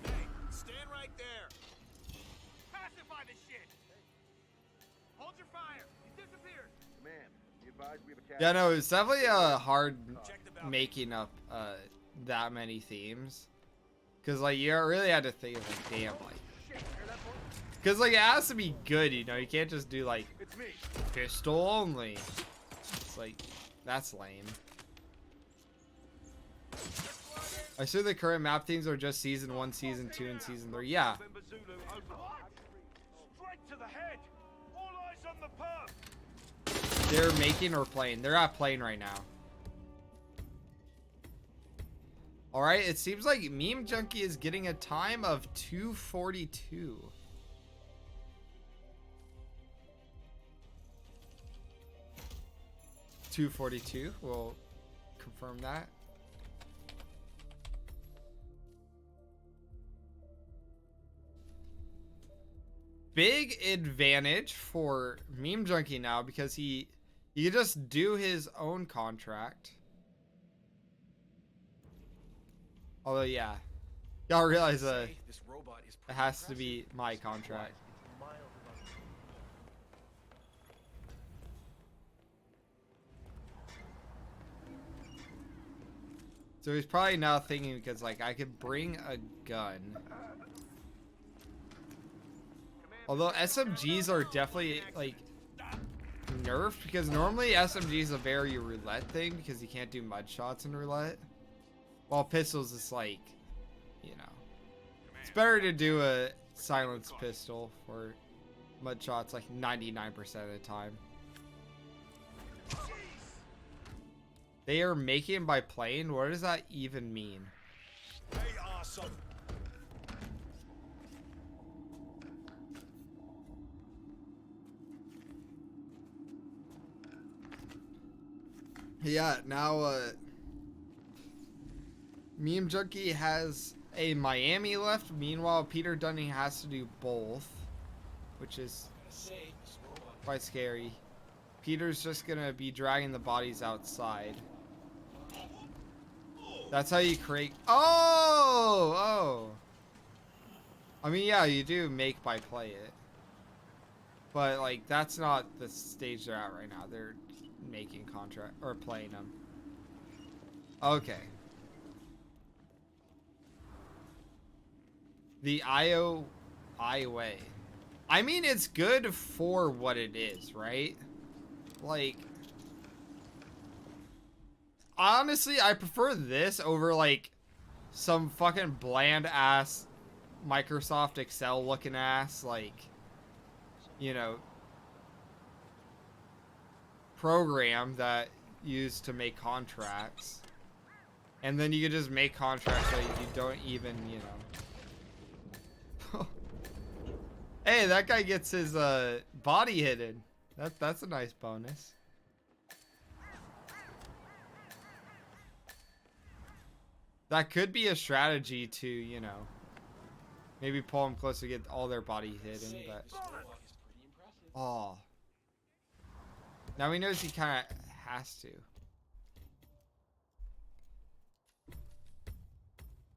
Hey, stand right there. Pacify the shit. Hold your fire. He's disappeared. Command, be advised we have a cat. Yeah, no, it's definitely hard making up that many themes. Cause like you really had to think of like, damn, like, cause like it has to be good, you know. You can't just do like It's me. pistol only. It's like, that's lame. I assume the current map themes are just season 1, season 2, and season 3. Yeah. November Zulu, over. Straight to the head. All eyes on the perp. They're making or playing. They're not playing right now. Alright, it seems like Meme Junkie is getting a time of 2:42. .242. We'll confirm that. Big advantage for Meme Junkie now because he can just do his own contract. Although, yeah, y'all realize This robot is it has to be my contract. So he's probably now thinking because like I could bring a gun. Although SMGs are definitely like nerfed because normally SMG is a very roulette thing because you can't do mud shots in roulette. While pistols is like, you know, it's better to do a silenced pistol for mud shots like 99% of the time. They are making by playing? What does that even mean? Hey, awesome. Yeah, now Meme Junkie has a Miami left. Meanwhile, Peter Dunning has to do both, which is Quite scary. Peter's just gonna be dragging the bodies outside. That's how you create. Oh! I mean, yeah, you do make by play it. But, like, that's not the stage they're at right now. They're making contract or playing them. Okay. The I way. I mean, it's good for what it is, right? Like, honestly, I prefer this over, like, some fucking bland-ass Microsoft Excel looking ass, like, you know, program that used to make contracts. And then you could just make contracts that you don't even, you know. Hey, that guy gets his body hidden. That's a nice bonus. That could be a strategy to, you know, maybe pull them close to get all their body hidden, but oh. Now he knows he kind of has to.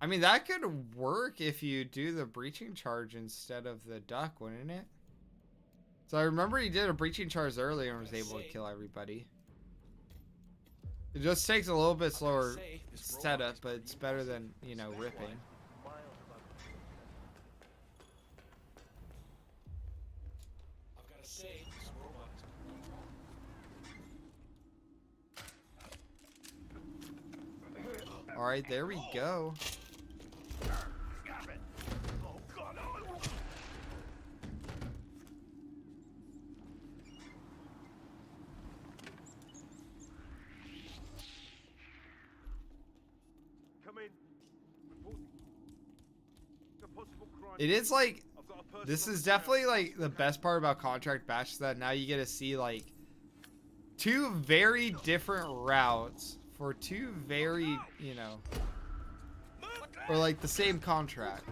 I mean, that could work if you do the breaching charge instead of the duck, wouldn't it? So I remember he did a breaching charge earlier and was able to kill everybody. It just takes a little bit slower setup, but it's better than, you know, ripping. Alright, there we go. It is like, this is definitely like the best part about Contract Batch, that now you get to see like two very different routes for two very, you know, or like the same contract.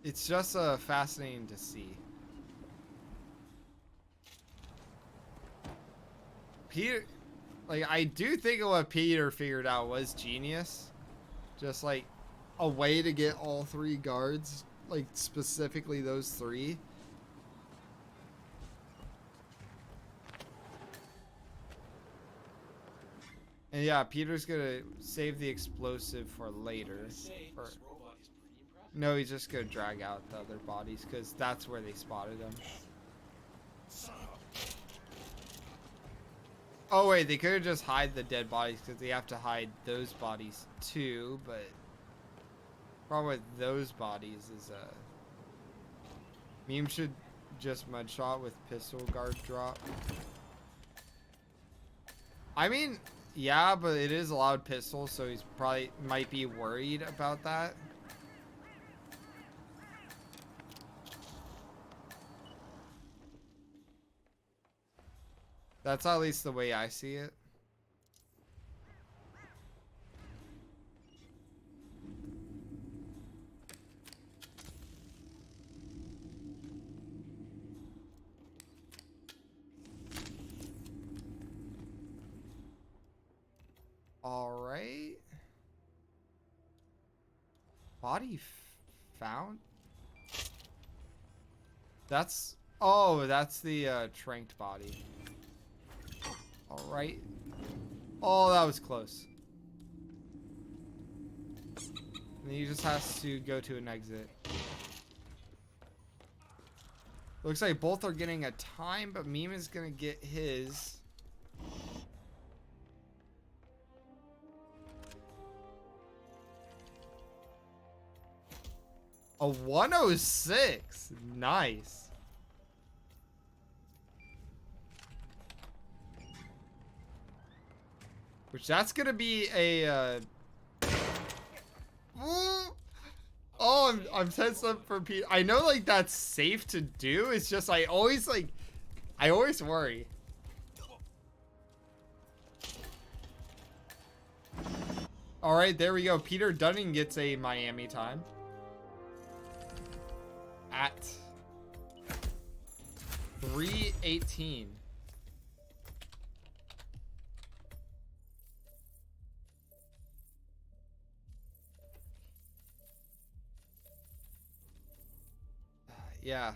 It's just fascinating to see. Peter, like, I do think what Peter figured out was genius. Just like a way to get all three guards, like specifically those three. And yeah, Peter's gonna save the explosive for later. Or, no, he's just gonna drag out the other bodies because that's where they spotted him. Oh wait, they could have just hide the dead bodies because they have to hide those bodies too, but problem with those bodies is Meme should just mudshot with pistol guard drop. I mean, yeah, but it is a loud pistol, so he's probably might be worried about that. That's at least the way I see it. All right. Body found? That's, oh, that's the tranked body. All right. Oh, that was close. And he just has to go to an exit. Looks like both are getting a time, but Meme is gonna get his. A 106. Nice. Which that's gonna be a oh, I'm tense up for Pete. I know like that's safe to do. It's just I always worry. All right, there we go. Peter Dutton gets a Miami time at 3:18. Yeah.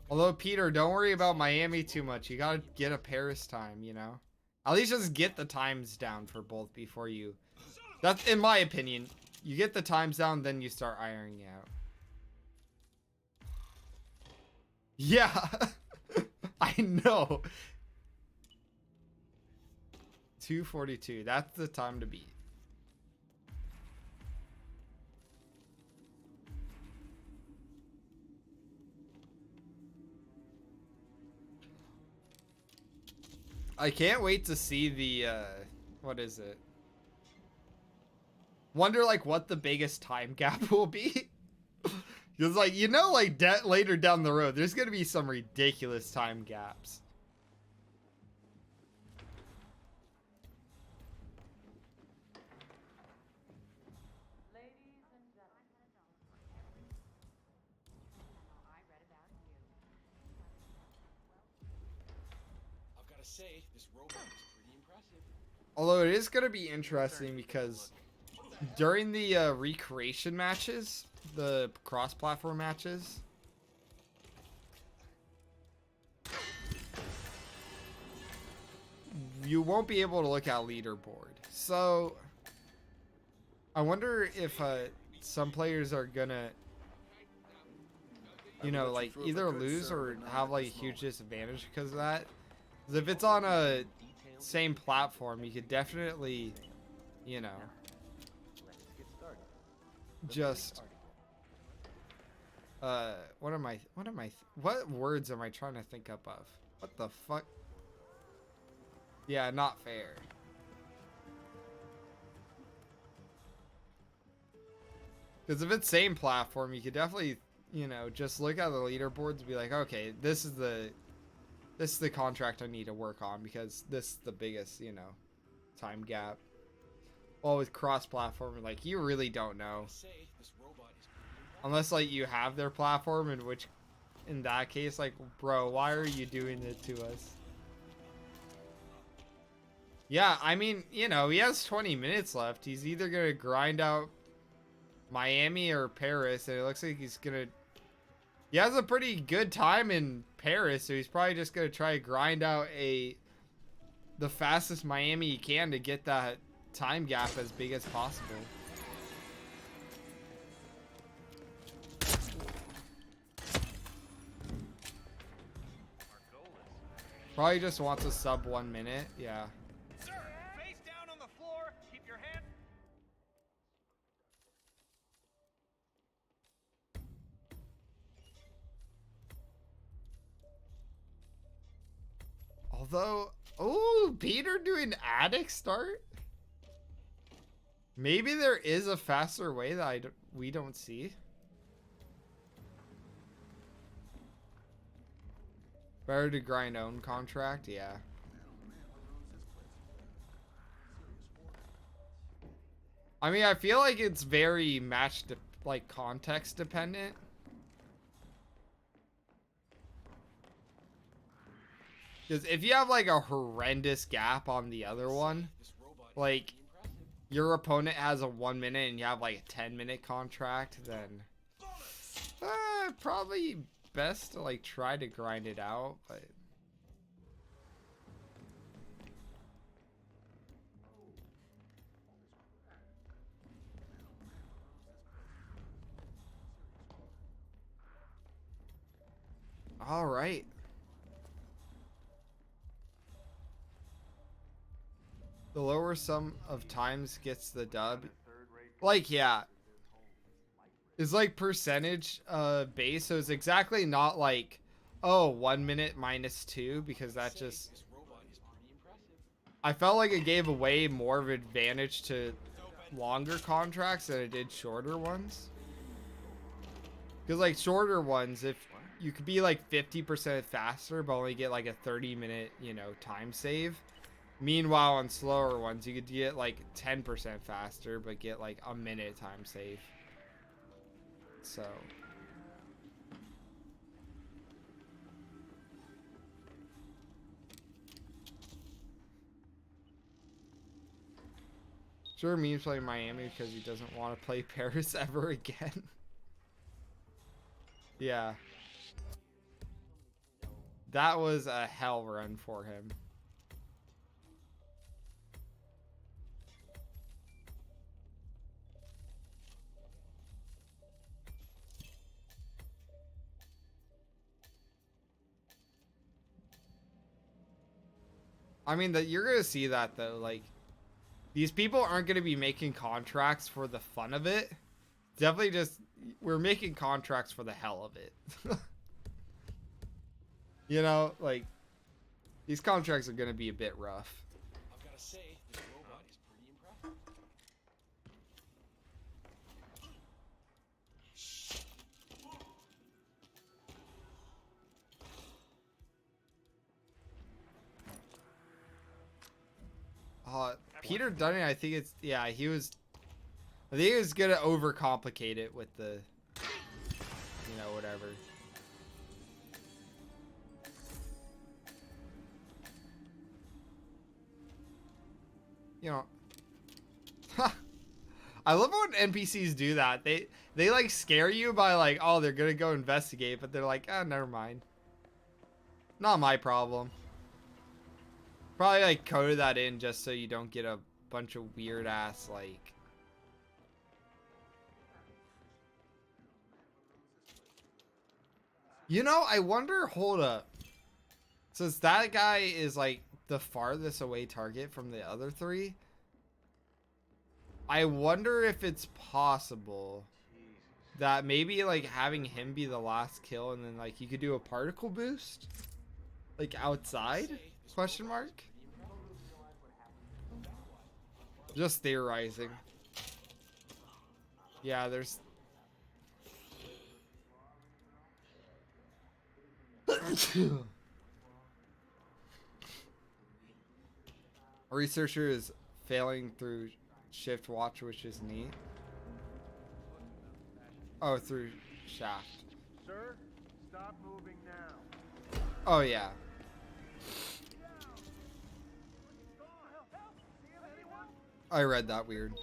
Although, Peter, don't worry about Miami too much. You gotta get a Paris time, you know? At least just get the times down for both before you... That's, in my opinion, you get the times down, then you start ironing out. Yeah! I know! 2:42. That's the time to beat. I can't wait to see the, what is it? Wonder, like, what the biggest time gap will be. Because, like, you know, like, later down the road, there's going to be some ridiculous time gaps. Ladies and gentlemen, I read about you. I've got to say, this robot is pretty impressive. Although it is going to be interesting because during the recreation matches, the cross-platform matches, you won't be able to look at leaderboard. So I wonder if some players are gonna, you know, like either lose or have like a huge disadvantage because of that. 'Cause if it's on a same platform, you could definitely, you know, just what words am I trying to think up of? What the fuck? Yeah, not fair. Because if it's same platform, you could definitely, you know, just look at the leaderboards and be like, okay, this is the contract I need to work on because this is the biggest, you know, time gap. Well, with cross-platform, like, you really don't know. Unless, like, you have their platform, in that case, like, bro, why are you doing it to us? Yeah, I mean, you know, he has 20 minutes left. He's either going to grind out Miami or Paris, and it looks like he's going to... He has a pretty good time in Paris, so he's probably just going to try to grind out the fastest Miami he can to get that time gap as big as possible. Probably just wants a sub 1 minute, yeah. Sir, face down on the floor. Keep your hand. Although, oh, Peter doing addict start? Maybe there is a faster way that we don't see. Better to grind own contract, yeah. I mean, I feel like it's very like context dependent. Because if you have like a horrendous gap on the other one, like your opponent has a 1 minute and you have like a 10-minute contract, then probably best to like try to grind it out, but all right. The lower sum of times gets the dub. Like, yeah. It's like percentage base, so it's exactly not like, oh, 1 minute minus 2, because that just... I felt like it gave away more of an advantage to longer contracts than it did shorter ones. Because like shorter ones, if you could be like 50% faster but only get like a 30-minute, you know, time save, Meanwhile, on slower ones, you could get like 10% faster, but get like a minute time save. So. Sure, means playing Miami because he doesn't want to play Paris ever again. Yeah. That was a hell run for him. I mean, that you're gonna see that though. Like, these people aren't gonna be making contracts for the fun of it. Definitely, just we're making contracts for the hell of it. You know, like these contracts are gonna be a bit rough. I've got to say, this robot is pretty impressive. Peter Dutton, I think it's, yeah, I think he was gonna overcomplicate it with the, you know, whatever. You know, I love when NPCs do that. They like scare you by like, oh, they're gonna go investigate, but they're like, ah, never mind. Not my problem. Probably like coded that in just so you don't get a bunch of weird ass like. You know, I wonder, hold up. Since that guy is like the farthest away target from the other three, I wonder if it's possible that maybe like having him be the last kill and then like you could do a particle boost like outside, question mark. Just theorizing. Yeah, there's a researcher is failing through shift watch, which is neat. Oh, through shaft. Sir, stop moving now. Oh yeah. I read that weird.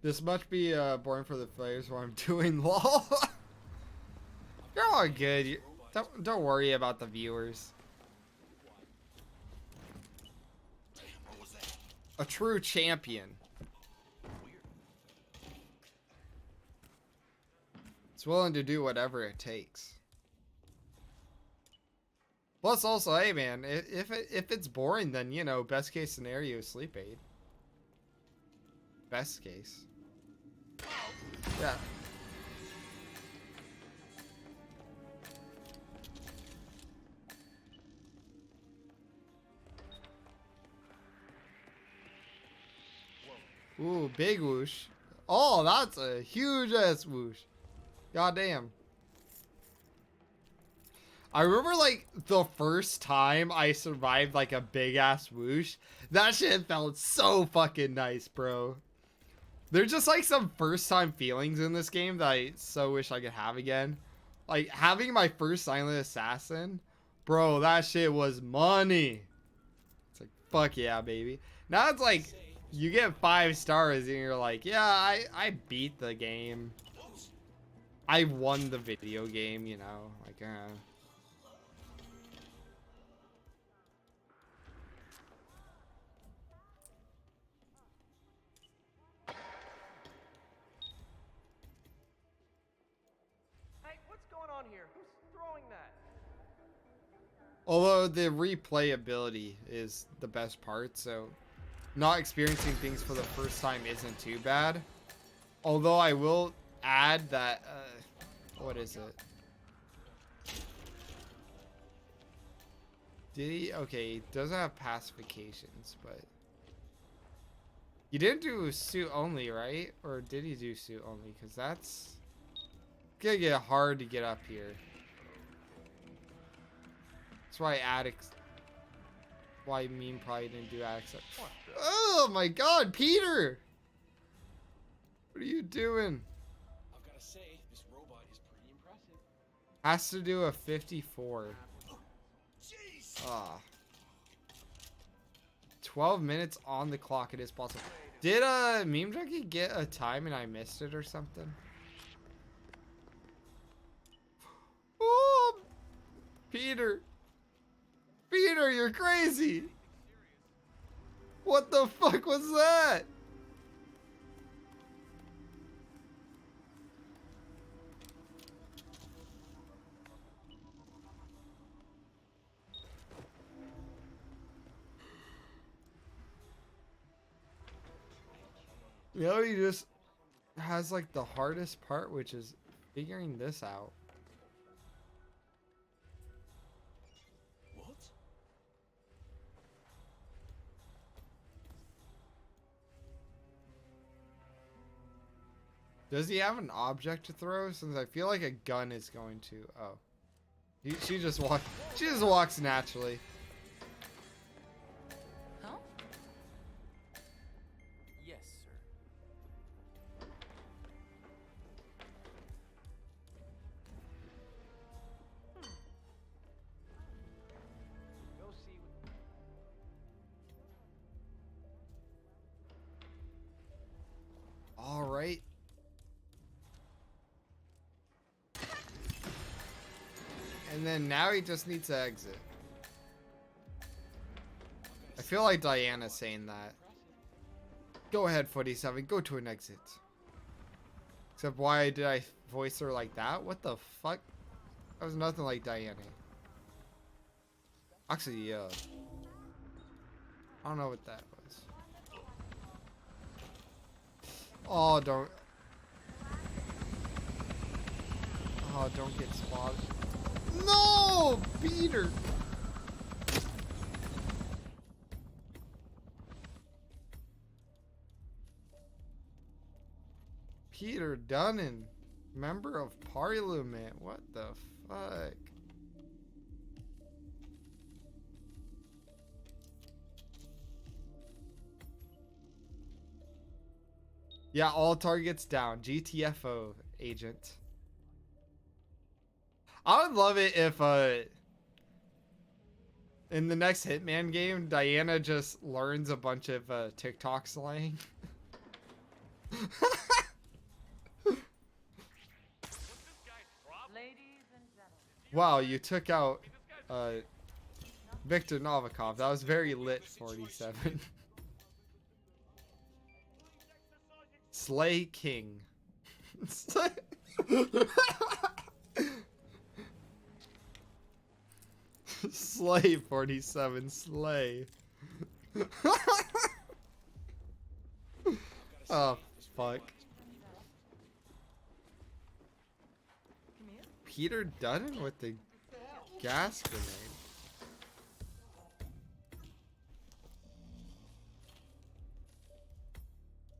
This must be boring for the players while I'm doing LOL. You're all good. Don't worry about the viewers. A true champion. It's willing to do whatever it takes. Plus, also, hey man, if it's boring, then you know, best case scenario, sleep aid. Best case. Yeah. Ooh, big whoosh. Oh, that's a huge ass whoosh. God damn. I remember like the first time I survived like a big ass whoosh. That shit felt so fucking nice, bro. There's just like some first time feelings in this game that I so wish I could have again. Like having my first silent assassin, bro, that shit was money. It's like, fuck yeah, baby. Now it's like, you get 5 stars and you're like, yeah, I beat the game. I won the video game, you know, like, Hey, what's going on here? Who's throwing that? Although the replayability is the best part, so not experiencing things for the first time isn't too bad. Although I will add that, what is it? Did he? Okay, he doesn't have pacifications, but you didn't do suit only, right? Or did he do suit only? Because that's gonna get hard to get up here. That's why why Meme probably didn't do access. Oh my God, Peter! What are you doing? I've got to say, this robot is pretty impressive. Has to do a 54. Ah. 12 minutes on the clock. It is possible. Did Meme Junkie get a time and I missed it or something? Oh, Peter. Peter, you're crazy. What the fuck was that? You know, he just has like the hardest part, which is figuring this out. What? Does he have an object to throw? Since I feel like a gun is going to. Oh, she just walks. She just walks naturally. Huh? Yes, sir. Go see. All right. And then now he just needs to exit. I feel like Diana's saying that. Go ahead, 47. Go to an exit. Except why did I voice her like that? What the fuck? That was nothing like Diana. Actually, yeah. I don't know what that was. Oh, don't. Oh, don't get spotted. No! Peter! Peter Dutton, member of Parliament. What the fuck? Yeah, all targets down. GTFO, agent. I would love it if, in the next Hitman game, Diana just learns a bunch of, TikTok slang. Ladies and gentlemen, Wow, you took out, Victor Novikov. That was very lit, 47. Slay King. Slay 47. Slay. Oh, fuck. Peter Dutton with the gas grenade.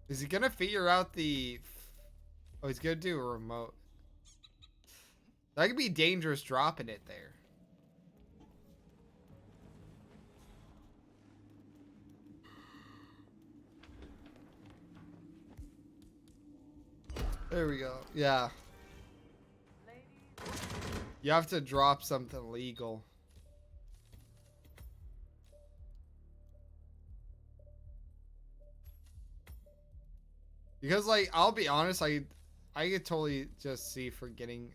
Is he gonna figure out the... Oh, he's gonna do a remote. That could be dangerous dropping it there. There we go. Yeah. You have to drop something legal. Because, like, I'll be honest, I could totally just see forgetting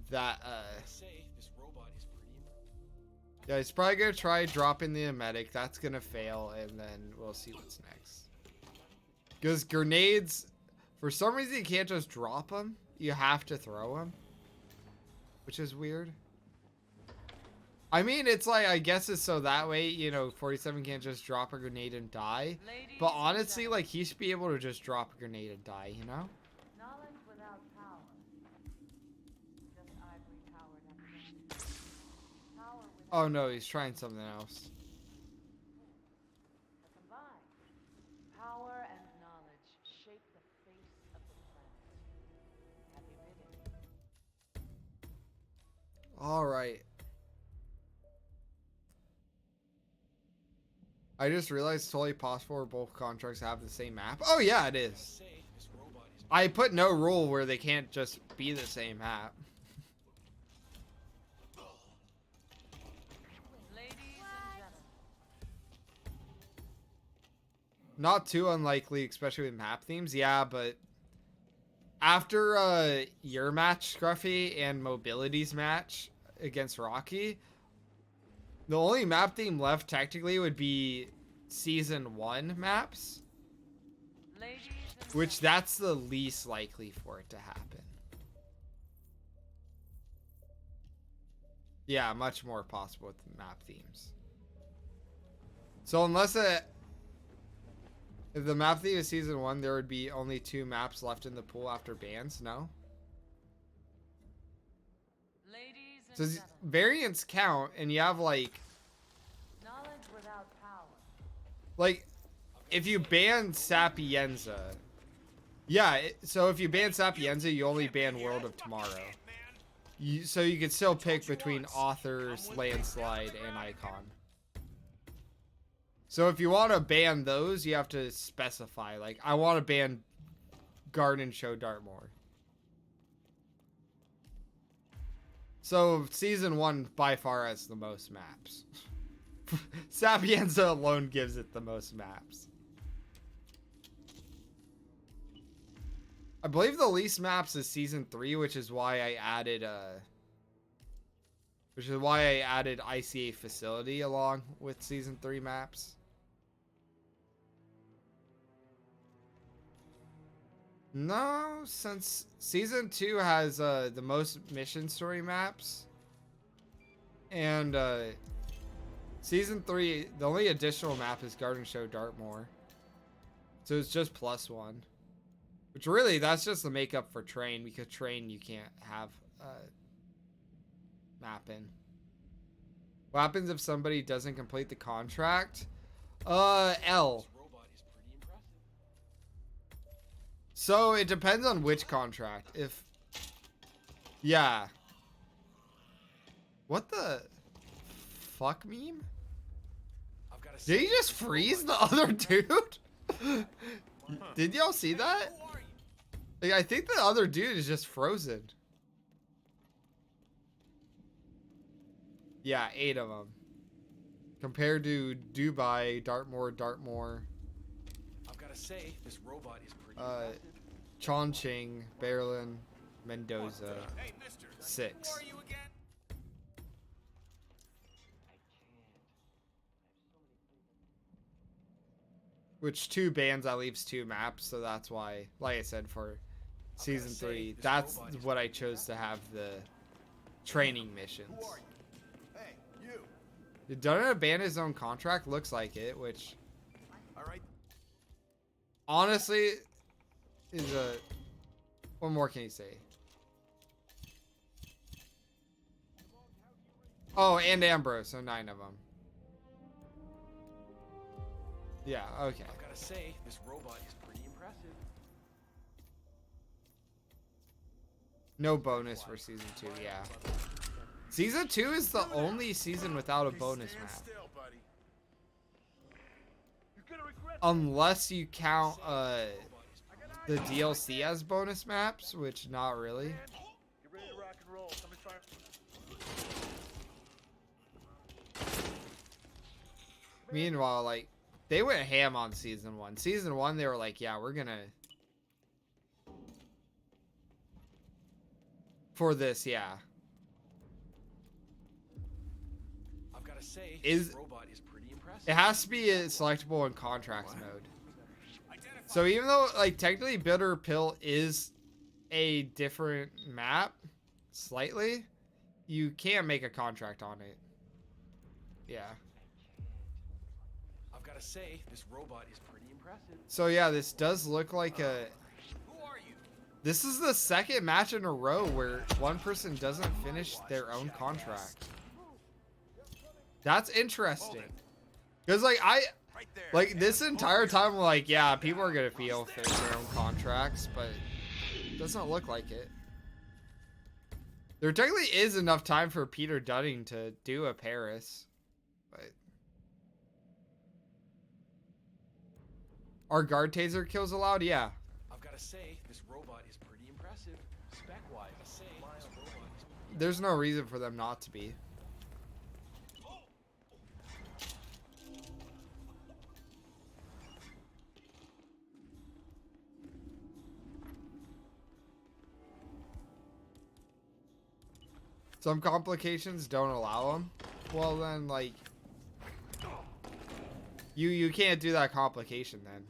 that, Say, this robot is pretty impressive. yeah, he's probably gonna try dropping the emetic. That's gonna fail, and then we'll see what's next. Because grenades, for some reason, you can't just drop them. You have to throw them. Which is weird. I mean, it's like, I guess it's so that way, you know, 47 can't just drop a grenade and die. ladies But and honestly, gentlemen, like, he should be able to just drop a grenade and die, you know? knowledge without Oh no, he's trying something else. The combined power and knowledge shape the face of the planet. Happy bidding. All right. I just realized it's totally possible where both contracts have the same map. Oh yeah, it is. Say this robot is I put no rule where they can't just be the same map. Ladies and gentlemen, Not too unlikely, especially with map themes. Yeah, but after your match, Scruffy, and Mobility's match against Rocky, the only map theme left technically would be season 1 maps, ladies and which that's the least likely for it to happen. Yeah, much more possible with map themes. So unless if the map theme is season 1, there would be only 2 maps left in the pool after bans, no? ladies and So gentlemen, variants count, and you have like knowledge without power. if you ban Sapienza, yeah. So if you ban Sapienza, you only ban World of Tomorrow. So you could still pick between authors, landslide, and icon. So if you want to ban those, you have to specify. Like, I want to ban Garden Show Dartmoor. So season 1 by far has the most maps. Sapienza alone gives it the most maps. I believe the least maps is season 3, which is why I added ICA facility along with season 3 maps. No, since season 2 has the most mission story maps, and season 3, the only additional map is Garden Show Dartmoor, so it's just +1. Which really, that's just the makeup for Train, because Train you can't have map in. What happens if somebody doesn't complete the contract? L. this robot is pretty impressive. So it depends on which contract. If, yeah. What the fuck meme? I've got to Did he just freeze the other dude? Did y'all see that? Like, I think the other dude is just frozen. Yeah, 8 of them. Compared to Dubai, Dartmoor, I've got to say this robot is pretty impressive. Chongqing, Berlin, Mendoza, Hey, mister. 6. Who are you again? Which 2 bans, that leaves 2 maps, so that's why, like I said, for season say, 3, this that's robot is what I pretty chose to have the training missions. Who are you? Hey, you. Did Dutton abandon his own contract? Looks like it, which All right. honestly is a... What more can you say? Oh, and Ambrose, so 9 of them. Yeah, okay. I've got to say this robot is pretty impressive. No bonus for season 2, yeah. Season 2 is the only season without a bonus Stand map. still, buddy. You're gonna regret Unless you count the DLC as bonus maps, which not really. Get ready to rock and roll. Somebody's firing. Meanwhile, like, they went ham on season 1. Season 1, they were like, yeah, we're gonna... For this, yeah. I've got to say Is- this robot is pretty impressive. It has to be selectable in contracts mode. So even though, like, technically Bitter Pill is a different map, slightly, you can make a contract on it. Yeah. I've got to say this robot is pretty impressive. So yeah, this does look like a... Who are you? This is the second match in a row where one person doesn't finish their own contract. That's interesting. Because like Right there. like this entire time I'm like, yeah, people are gonna feel their own contracts, but it doesn't look like it. There technically is enough time for Peter Dutton to do a Paris, but are guard taser kills allowed? Yeah. I've got to say, this robot is pretty impressive. Spec-wise, this robot is pretty There's no reason for them not to be. Some complications don't allow them. Well then, like, you can't do that complication then.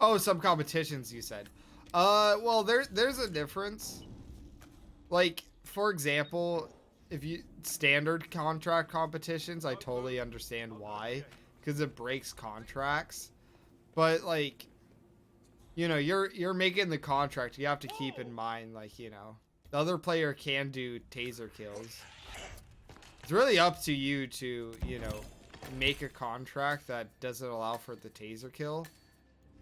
Oh, some competitions you said. Well there's a difference. Like, for example, if you standard contract competitions, I totally understand why, because it breaks contracts. But like, you know, you're making the contract. You have to keep in mind, like, you know, the other player can do taser kills. It's really up to you to, you know, make a contract that doesn't allow for the taser kill.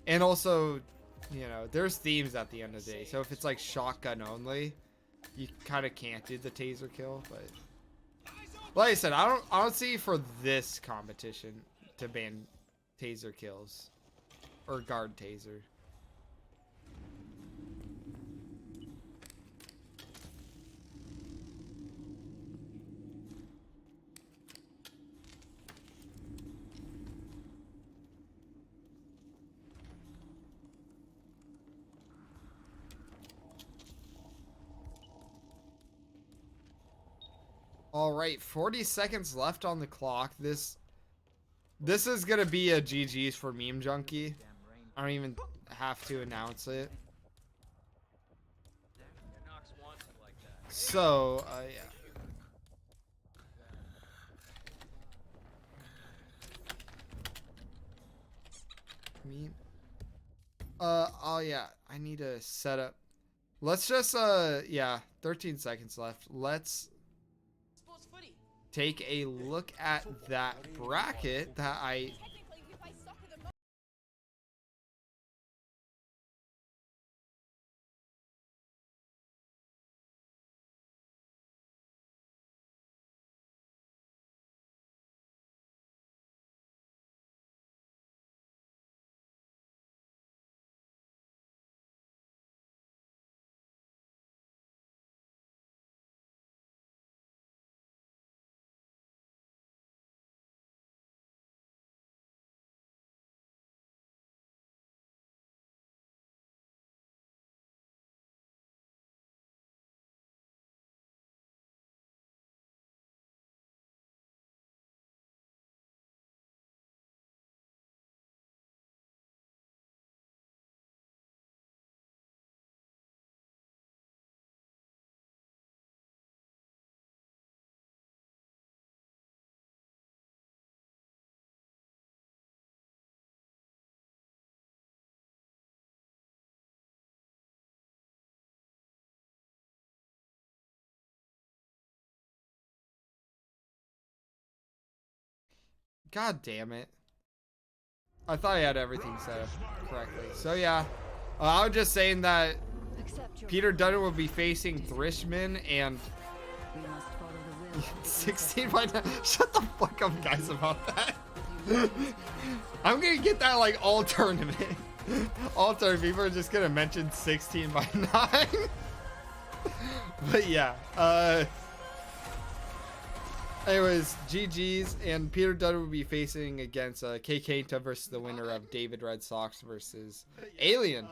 And also, you know, there's themes at the end of the day. So if it's like shotgun only, you kind of can't do the taser kill. But like I said, I don't see for this competition to ban taser kills or guard taser. All right, 40 seconds left on the clock. This is gonna be a GG's for Meme Junkie. I don't even have to announce it. So, yeah. Meme. Oh yeah, I need to set up. Let's just, yeah, 13 seconds left. Let's take a look at that bracket that I God damn it. I thought I had everything set up correctly. So yeah, I was just saying that Peter Dutton will be facing Thrishman and 16 by 9. Shut the fuck up, guys, about that. I'm gonna get that like all tournament. All tournament. People are just gonna mention 16 by 9. But yeah, anyways, GG's, and Peter Dutton will be facing against K. Kainta versus the winner of David Red Sox versus Alien.